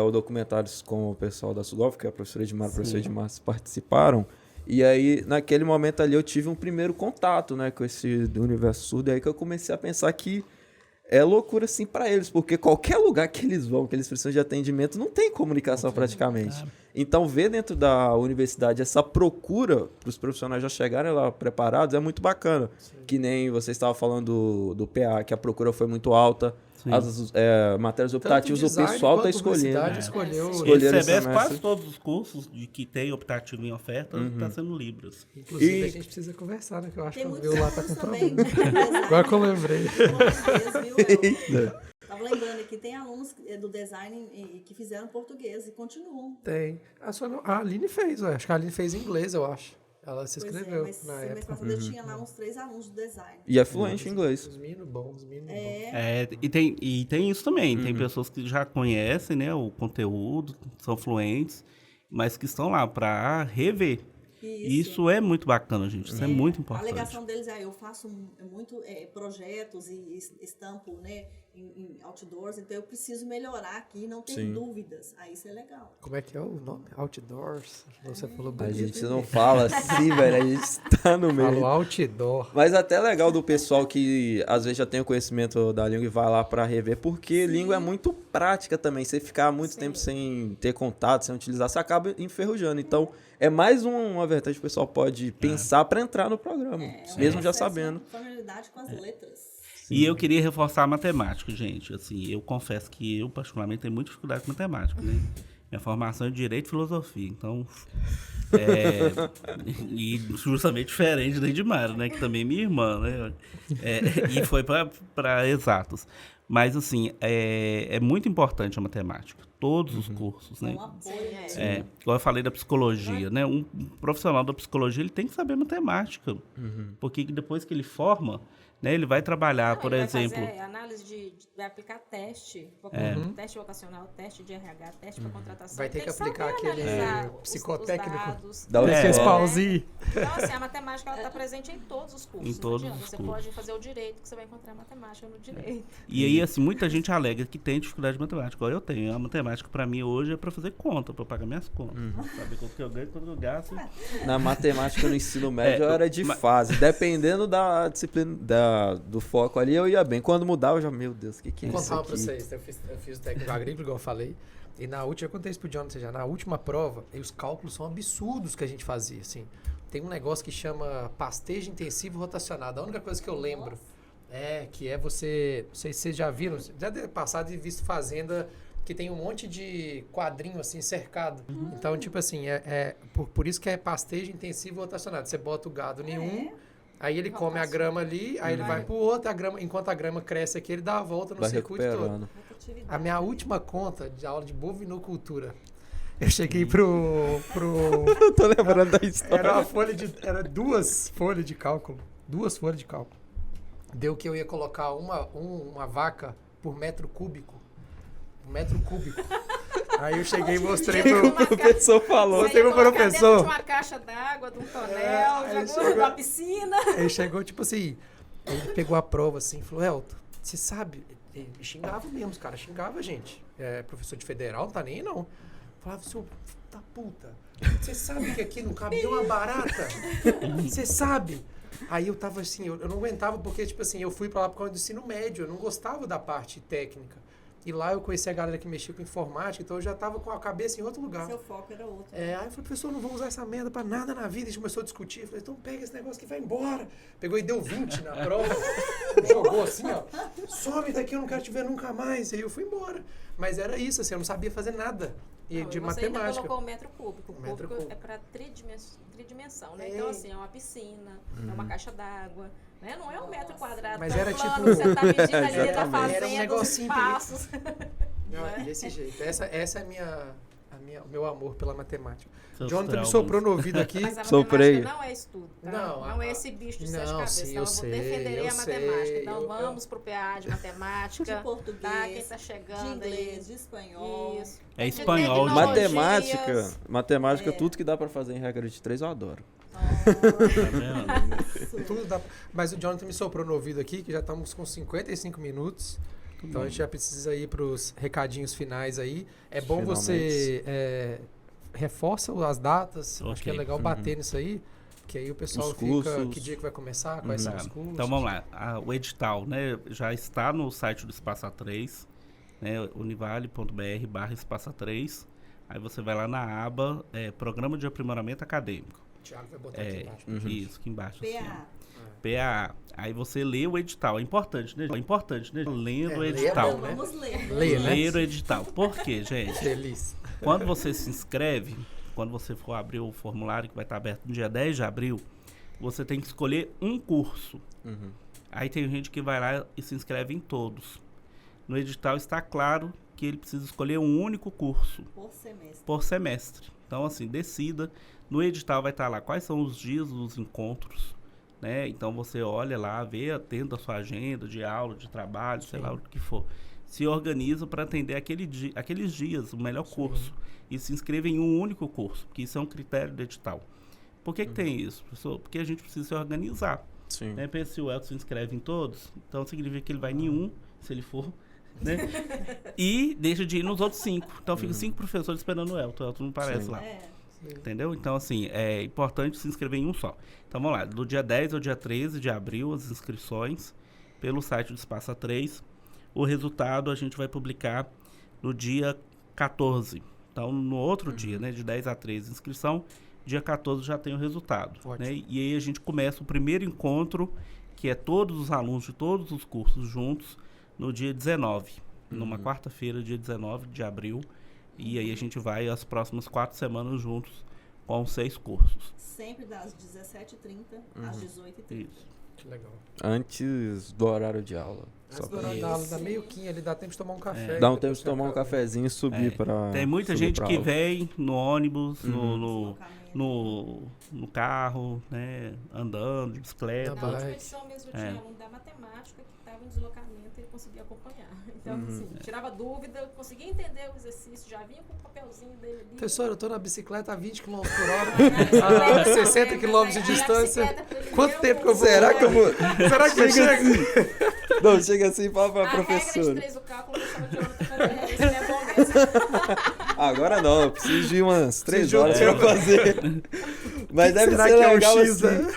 o documentário com o pessoal da Sugolf, que a professora Edmar e o professor Edmar participaram. E aí, naquele momento ali, eu tive um primeiro contato, né, com esse do universo surdo. E aí que eu comecei a pensar que é loucura, assim, para eles. Porque qualquer lugar que eles vão, que eles precisam de atendimento, não tem comunicação praticamente. Então, ver dentro da universidade essa procura para os profissionais já chegarem lá preparados é muito bacana. Sim. Que nem você estava falando do PA, que a procura foi muito alta. Sim. As matérias optativas, o pessoal está escolhendo. Escolheram quase todos os cursos de que tem optativo em oferta está sendo Libras. Inclusive, a gente precisa conversar, né? Que eu acho que o meu lá está com problema. Agora que eu lembrei. Estava lembrando que tem alunos do design que fizeram português e continuam. Tem. A Aline fez, acho que a Aline fez em inglês, eu acho. Ela se inscreveu na época. Mas passado eu tinha lá uns 3 alunos do design. E é fluente em inglês. Os meninos bons, E tem isso também. Tem pessoas que já conhecem, né, o conteúdo, são fluentes, mas que estão lá para rever. Isso é muito bacana, gente. Isso é muito importante. A alegação deles eu faço muito projetos e estampo, né, em outdoors, então eu preciso melhorar aqui, não tem dúvidas. Aí isso é legal. Como é que é o nome? Outdoors? Você falou bonito. A gente não fala assim, velho. A gente tá no meio. Falo outdoor. Mas até legal do pessoal que às vezes já tem o conhecimento da língua e vai lá para rever, porque língua é muito prática também. Você ficar muito tempo sem ter contato, sem utilizar, você acaba enferrujando. Então, é mais uma vertente que o pessoal pode pensar para entrar no programa, mesmo já sabendo. Familiaridade com as letras. E eu queria reforçar a matemática, gente. Assim, eu confesso que eu, particularmente, tenho muita dificuldade com matemática, né? Minha formação é de Direito e Filosofia, então... e justamente diferente da Edmara, né? Que também é minha irmã, né? E foi para exatos. Mas, assim, é muito importante a matemática. Todos os cursos, né? Igual eu falei da psicologia, né? Um profissional da psicologia, ele tem que saber matemática. Porque depois que ele forma... Né, ele vai trabalhar, por exemplo... Vai fazer análise vai aplicar teste vocacional, teste de RH, teste para contratação. Vai ter que aplicar aquele psicotécnico. Dá o pauzinho. Então, assim, a matemática está presente em todos os cursos. Em todos os Você cursos. pode fazer o direito, que você vai encontrar matemática no direito. E aí, assim, muita gente alega que tem dificuldade de matemática. Igual eu tenho. A matemática, para mim, hoje é para fazer conta, para pagar minhas contas. Saber quanto que eu ganho, quanto que eu gasto. Na matemática, no ensino médio, era de fase. Dependendo da disciplina, do foco ali, eu ia bem. Quando mudava, eu já, meu Deus, o que é isso aqui? Vou contar pra vocês. Eu fiz o técnico agrícola, igual eu falei. E na última, eu contei isso pro Jonathan já, na última prova, os cálculos são absurdos que a gente fazia, assim. Tem um negócio que chama pastejo intensivo rotacionado. A única coisa que eu lembro que é você... Não sei se vocês já viram, já deve passado e visto fazenda que tem um monte de quadrinho assim cercado. Então, tipo assim, por isso que é pastejo intensivo rotacionado. Você bota o gado em um, aí ele come a grama ali, aí ele vai pro outro, enquanto a grama cresce aqui, ele dá a volta no circuito todo. A minha última conta de aula de bovinocultura, eu cheguei pro... Eu tô lembrando da história. Era 2 folhas de cálculo. 2 folhas de cálculo. Deu que eu ia colocar uma vaca por metro cúbico. 1 metro cúbico. Aí eu cheguei e mostrei O professor falou. Mostrei pro professor. De uma caixa d'água, de um tonel, jogou numa piscina. Aí chegou, tipo assim, ele pegou a prova assim, falou, Elton, você sabe, ele xingava mesmo, cara, xingava a gente. Professor de federal, não tá nem aí, não. Falava, seu da puta, você sabe que aqui não cabia uma barata? Você sabe? Aí eu tava assim, eu não aguentava, porque, tipo assim, eu fui pra lá por causa do ensino médio, eu não gostava da parte técnica. E lá eu conheci a galera que mexia com informática, então eu já tava com a cabeça em outro lugar. Seu foco era outro. Aí eu falei, professor, não vou usar essa merda pra nada na vida. A gente começou a discutir. Eu falei, então pega esse negócio que vai embora. Pegou e deu 20 na prova. Jogou assim, ó. Some daqui, eu não quero te ver nunca mais. Aí eu fui embora. Mas era isso, assim, eu não sabia fazer nada de você matemática. Você colocou o metro cúbico. O metro cúbico cúbico é para tridimensão, né? Então, assim, é uma piscina, é uma caixa d'água, né? Não é 1 metro quadrado. Mas era plano, tipo... Você tá medindo ali dentro da fazenda, era um negocinho os passos. Não, desse jeito. Essa é o meu amor pela matemática. Seus Jonathan me traumas. soprou no ouvido aqui. Mas a Soprei. matemática não é estudo, tá? Não, Não é esse bicho de sete não, cabeças. sim, Então, eu sei, defenderei eu a matemática. sei, Então, vamos pro PA de matemática. De português, tá? Quem tá de chegando inglês, aí. de espanhol. Isso. É De espanhol, gente. tecnologias. Matemática, tudo que dá pra fazer em regra de 3 eu adoro. Tá vendo? Tudo dá... Mas o Jonathan me soprou no ouvido aqui, que já estamos com 55 minutos. Então a gente já precisa ir para os recadinhos finais aí. É bom você reforça as datas. Acho que é legal bater nisso aí. Que aí o pessoal Os fica... cursos. Que dia que vai começar? Quais são os cursos? Então vamos lá. O edital, né, já está no site do Espaço A3, né, univale.br/Espaço A3. Aí você vai lá na aba Programa de Aprimoramento Acadêmico. O Thiago vai botar aqui embaixo. Isso, aqui embaixo. PA. Assim. PA. Aí você lê o edital. É importante, né? Lendo o edital. Né? Vamos ler. Ler, né? Ler o edital. Por quê, gente? Feliz. Quando você se inscreve, quando você for abrir o formulário, que vai estar aberto no dia 10 de abril, você tem que escolher um curso. Aí tem gente que vai lá e se inscreve em todos. No edital está claro que ele precisa escolher um único curso por semestre. Então, assim, decida. No edital vai estar lá quais são os dias dos encontros, né? Então, você olha lá, vê, atenta a sua agenda de aula, de trabalho, sei lá o que for. Se organiza para atender aqueles dias, o melhor curso. E se inscreva em um único curso, que isso é um critério do edital. Por que tem isso, professor? Porque a gente precisa se organizar. Sim. Né? Se o Elton se inscreve em todos, então significa que ele vai em um, se ele for, né? E deixa de ir nos outros 5. Então fica 5 professores esperando o Elton não aparece lá. Entendeu? Então, assim, é importante se inscrever em um só. Então, vamos lá. Do dia 10 ao dia 13 de abril, as inscrições pelo site do Espaço A3. O resultado a gente vai publicar no dia 14. Então, no outro dia, né, de 10 a 13, inscrição, dia 14 já tem o resultado. Né? E aí a gente começa o primeiro encontro, que é todos os alunos de todos os cursos juntos, no dia 19, numa quarta-feira, dia 19 de abril. E aí a gente vai as próximas 4 semanas juntos com 6 cursos. Sempre das 17h30 às 18h30. Isso. Que legal. Antes do horário de aula. Antes do horário da aula, dá meio-quinho ali, dá tempo de tomar um café. Dá um tempo de tomar um cafezinho e subir para. Tem muita gente que vem no ônibus, no carro, né, andando, de bicicleta. Na última edição mesmo eu tinha aluno da matemática que estava em deslocamento e ele conseguia acompanhar. Então, assim, tirava dúvida, conseguia entender o exercício, já vinha com o papelzinho dele ali. Professor, eu tô na bicicleta a 20 km por hora, a 60 km de distância. Quanto tempo que eu vou? Será que eu vou? Será que eu chego? Não, chega assim e fala pra professora. A regra de 3 o cálculo deixava de Jonathan fazer. Isso é bom mesmo. Agora não, eu preciso de umas 3 horas pra fazer. Mas deve ser legal assim.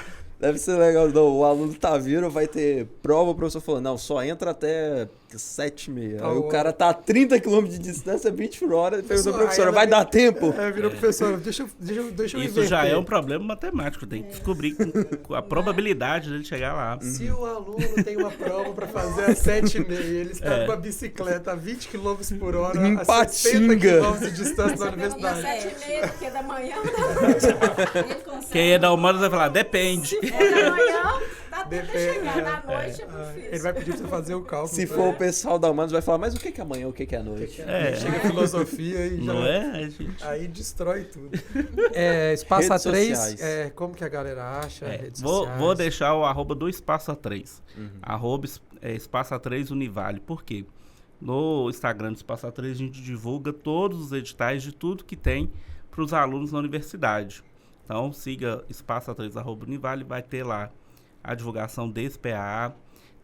Deve ser legal. Não, o aluno tá vindo, vai ter prova, o professor falou, não, só entra até 7h30. Aí o cara tá a 30 km de distância, 20 por hora, e perguntou pra professora, vai dar tempo? Virou professora, deixa eu Isso inverter. já é um problema matemático, tem que descobrir a probabilidade dele chegar lá. Se o aluno tem uma prova para fazer às 7h30 e ele está com a bicicleta a 20 km por hora, Em a 60 Patinga. km de distância da universidade. 7h30, porque é da manhã ou da noite? Quem é da humanas vai falar, depende. É da manhã, dá tempo de chegar. Da noite é muito difícil. Ele vai pedir para você fazer o cálculo. Se for o pessoal da Humanos, vai falar, mas o que é amanhã, o que é a noite? Chega a filosofia e já... Não é, gente? Aí destrói tudo. Espaço Redes A3, sociais. como que a galera acha? Redes Vou sociais. deixar o arroba do Espaço A3. Arroba Espaço A3 Univale. Por quê? No Instagram do Espaço A3 a gente divulga todos os editais de tudo que tem para os alunos na universidade. Então siga Espaço A3 @Univale, vai ter lá a divulgação desse PAA,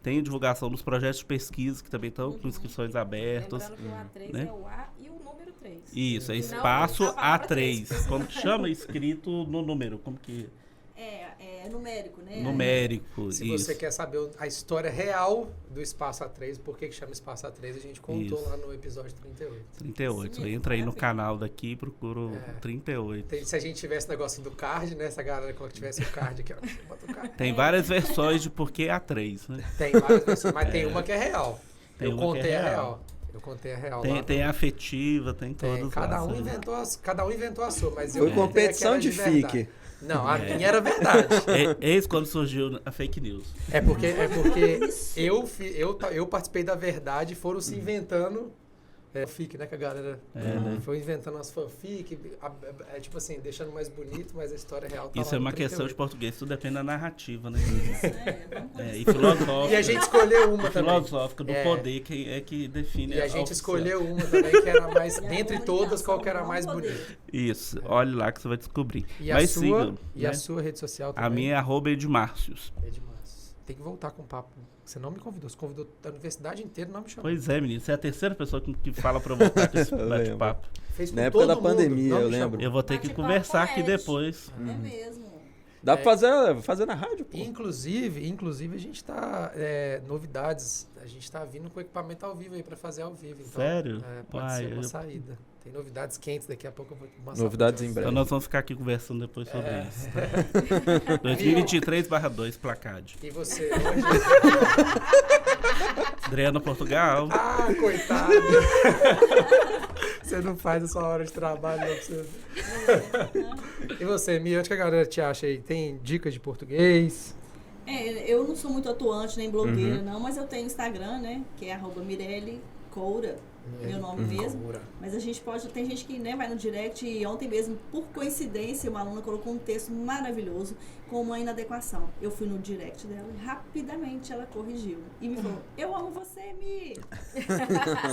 tem a divulgação dos projetos de pesquisa que também estão com inscrições abertas. Lembrando que o A3 né? é o A e o número 3. Isso, é Não, Espaço a palavra A3. Como que chama? Escrito no número. Como que... É numérico, né? Numérico. Se isso. você quer saber a história real do Espaço A3, por que chama Espaço A3, a gente contou Isso. lá no episódio 38. 38. Sim, Entra aí no maravilha. canal daqui e procura o 38. Se a gente tivesse negócio do card, né? Essa galera que tivesse o card aqui, ó. Bota o card. Tem várias versões de por que A3, né? Tem várias versões, mas tem uma que é real. Tem Eu uma que é contei a real. real. Eu contei a real. Tem, lá tem no- a afetiva, tem tem, todas cada lá, um sabe? inventou a sua, mas eu Foi contei competição aquela de verdade. fique. Não, a minha era verdade. Eis quando surgiu a fake news. É porque eu participei da verdade e foram se inventando fanfic, né? Que a galera foi inventando umas fanfic, tipo assim, deixando mais bonito, mas a história real tá Isso lá é no uma questão 38. de português, tudo depende da narrativa, né? Vamos E filosófica. E a gente escolheu uma também. Filosófica do É. poder que define E a a gente oficial. escolheu uma também que era mais, E a dentre todas, qual que era a mais comunicação não bonita. Isso, olhe lá que você vai descobrir. E Mas a sua, siga, e né? a sua rede social também. A minha é @edmarcios. É demais. Tem que voltar com o papo. Você não me convidou. Você convidou a universidade inteira, não me chamou. Pois é, menino, você é a terceira pessoa que fala pra eu voltar com esse Eu bate-papo. Fez com Na época todo da mundo, pandemia, não eu me lembro. chamou. Eu vou ter que Bate-papo conversar aqui Ed. depois. É mesmo. Dá pra fazer na rádio, pô. Inclusive a gente tá. Novidades. A gente tá vindo com equipamento ao vivo aí pra fazer ao vivo. Então, Sério? Pode Uai, ser uma eu- saída. Tem novidades quentes, daqui a pouco eu vou mostrar. Novidades pra em vocês. breve. Então nós vamos ficar aqui conversando depois sobre isso. Tá? 2023/2, Placade. E você hoje? Adriana Portugal. Ah, coitado! Você não faz a sua hora de trabalho, não precisa. E você, Mia, onde que a galera te acha aí? Tem dicas de português? Eu não sou muito atuante nem blogueira, não, mas eu tenho Instagram, né? Que é @Mirelle Coura, meu nome mesmo. Coura. Mas a gente pode. Tem gente que vai no direct e ontem mesmo, por coincidência, uma aluna colocou um texto maravilhoso com uma inadequação. Eu fui no direct dela e rapidamente ela corrigiu. E me falou: Eu amo você, Mi!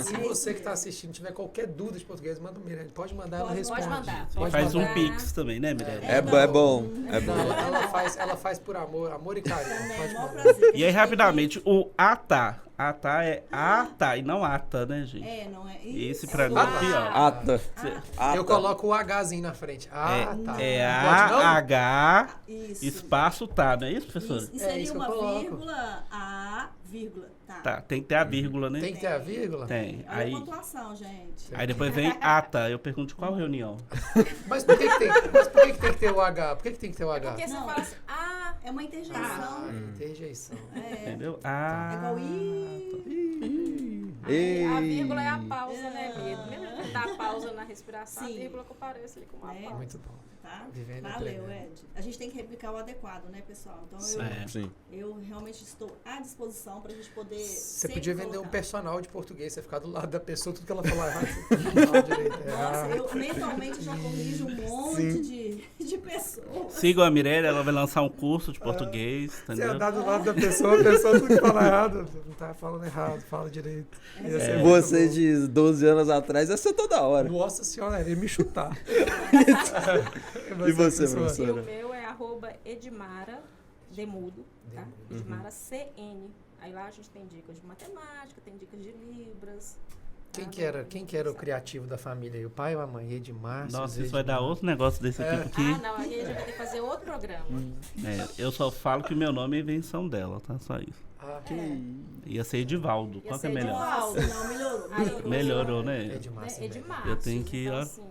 Se você que está assistindo tiver qualquer dúvida de português, manda um Mirelle. Pode mandar, ela Pode responde. mandar. Faz mandar. um pix também, né, Mirelle? É bom. É Não, bom. ela faz por amor e carinho. Também é Pode um maior mandar. prazer. E aí, rapidamente, o ATA. ATA é ATA e não ATA, né, gente? Não é? Esse Isso. pra mim é pior. Ata. Ata. Eu coloco o Hzinho na frente. Ah, tá. É Não pode não? AH Isso. espaço tá, não é isso, professora? Isso. E seria isso que eu uma coloco. vírgula, a vírgula. Tá, tem que ter a vírgula, né? Tem que ter a vírgula? Tem. Olha Aí, a pontuação, gente. aí depois vem ATA. Eu pergunto de qual reunião? Mas por que tem que ter o H? Por que tem que ter o H? Porque você Não. fala assim, É uma interjeição. Interjeição. Entendeu? É igual a vírgula é a pausa, né, Bia? Mesmo que dá a pausa na respiração, Sim. a vírgula que aparece ali com uma É. pausa. Muito bom. Tá? Vivendo e Valeu, aprendendo. Ed. A gente tem que replicar o adequado, né, pessoal? Então É. Sim. eu realmente estou à disposição para a gente poder. Você sempre podia vender um colocar. personal de português, você ficar do lado da pessoa, tudo que ela falar errado, você fala direito. Nossa, eu mentalmente já corrijo um monte de pessoas. Sigam a Mirelle, ela vai lançar um curso de português, Você entendeu? andar do lado da pessoa, a pessoa tudo que fala errado. Não tá falando errado, fala direito. Ia ser muito Você bom. de 12 anos atrás, essa é toda hora. Nossa senhora, ele ia me chutar. E você, E professora? o meu é @Edmara Demudo, tá? Edmara CN. Aí lá a gente tem dicas de matemática, tem dicas de Libras. Quem que era o criativo da família aí? O pai ou a mãe? Edmar? Nossa, isso vai dar outro negócio desse aqui, porque Ah, não, aí a gente vai ter que fazer outro programa. eu só falo que meu nome é invenção dela, tá? Só isso. Ia ser Edivaldo. Qual que é ser melhor? Edivaldo. Não, melhorou. Aí, Melhorou, né? Edmar. Né, Edmar. Eu tenho que, então, ó. assim,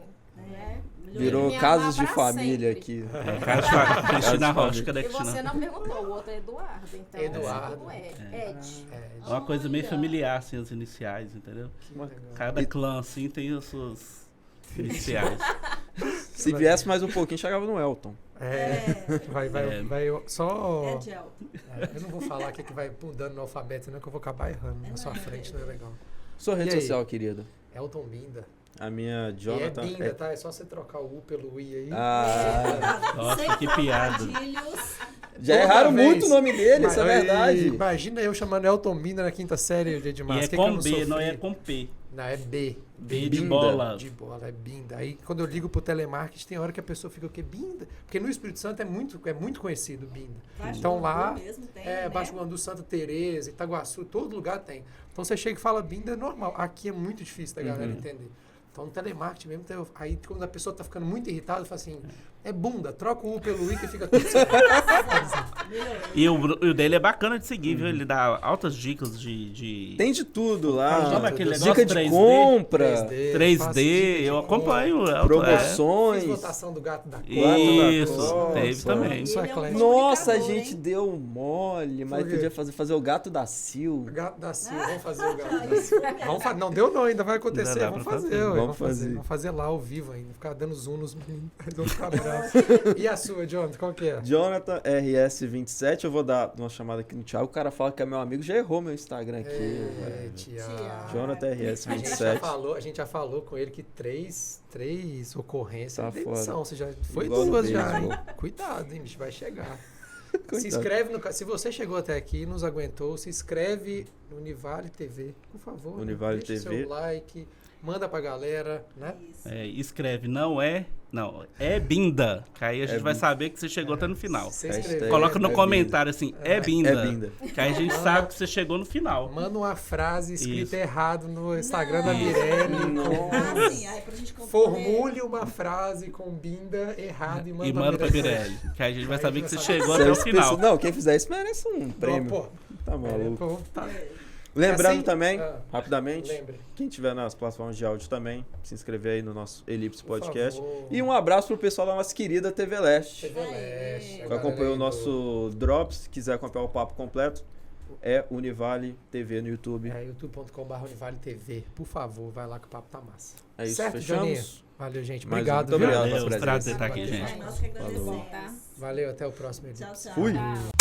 né? Virou Me casos de amar pra família sempre. aqui. É, Cristina Rocha, cadê E Cristina? você não perguntou, o outro é Eduardo, então. Eduardo. Como é? Ed. É uma coisa meio familiar, assim, as iniciais, entendeu? Cada clã, assim, tem as suas iniciais. Se viesse mais um pouquinho, chegava no Elton. Vai só... Ed Elton. Eu não vou falar o que vai mudando no alfabeto, não, que eu vou acabar errando. Na sua frente não é legal. Sua rede E aí? social, querida? Elton Binda. A minha E é Jonathan. Binda, tá? É só você trocar o U pelo I aí. Ah, Nossa, Sem que piada. trocadilhos. Já Toda erraram vez. muito o nome dele, isso é verdade. Imagina eu chamando Elton Binda na quinta série de E Edmar. é com B, não é com P. Não, é B. B de Binda. bola. De bola, é Binda. Aí quando eu ligo pro telemarketing, tem hora que a pessoa fica o quê? Binda? Porque no Espírito Santo é muito conhecido Binda. Baixo Então do lá, Guandu mesmo tem, é, né? Baixo Guandu, Santa Teresa, Itaguaçu, todo lugar tem. Então você chega e fala Binda, é normal. Aqui é muito difícil da galera entender. Então no telemarketing mesmo, aí quando a pessoa tá ficando muito irritada, fala assim, é bunda, troca o U pelo I que fica tudo certo. E o dele é bacana de seguir, viu? Ele dá altas dicas de Tem de tudo lá. Chama aquele negócio Dica de 3D? compra, 3D, faço dica de eu compra. acompanho. Fiz promoções. votação do gato da Isso, Costa. teve também. Isso é Ele é um eclético. Nossa, a comunicador, gente hein? deu mole, mas Por quê? podia fazer o gato da Sil. Gato da Silva, vamos fazer o gato da Silva. Não deu não, ainda vai acontecer. Ainda dá Vamos pra fazer, fazer. ué, Vamos vamos fazer. fazer. Vamos fazer lá ao vivo ainda, ficar dando zoom nos meninos, eles vão ficar bravos. E a sua, Jonathan, qual que é? Jonathan RS27, eu vou dar uma chamada aqui no Thiago. O cara fala que é meu amigo, já errou meu Instagram aqui. É, velho. Tiago. Jonathan A gente RS27. já falou com ele que três ocorrências Tá de demissão. fora. Você já foi Igual no duas já, hein? beisebol. Cuidado, hein, bicho, vai chegar. Coitado. Se inscreve Se você chegou até aqui e nos aguentou, se inscreve no Univale TV, por favor. né? Univale Deixa TV. seu like, manda pra galera, né? Escreve, é Binda. Que aí a gente vai Binda. saber que você chegou até no final. Se Hashtag inscreve. Coloca no é comentário assim, é Binda. É Binda. Que aí a gente sabe que você chegou no final. Manda uma frase escrita Isso. errado no Instagram da Não. Mirelle. Ah, sim, aí pra gente conferir. Formule uma frase com binda errada e manda, E manda pra Mirelle. Que aí a gente vai Aí saber a que gente você vai chegou Você até o é final. especial- Não, quem fizer isso merece um prêmio. Pô, Tá maluco. pô, tá. Lembrando Assim, também, ah, rapidamente, lembre. quem tiver nas plataformas de áudio também, se inscrever aí no nosso Elipse Por Podcast. favor. E um abraço pro pessoal da nossa querida TV Leste, TV Leste, a que galera acompanhou aí o nosso Drops. Se quiser acompanhar o papo completo, é Univale TV no YouTube. youtube.com/Univale TV. Por favor, vai lá que o papo tá massa. É isso, certo, fechamos? Joninha? Valeu, gente. Mais Obrigado, muito viu? obrigado. Valeu, pela prazer presença. estar aqui, gente. Nós que agradecemos. Tá? Valeu, até o próximo vídeo. Tchau, tchau. Fui. Tchau.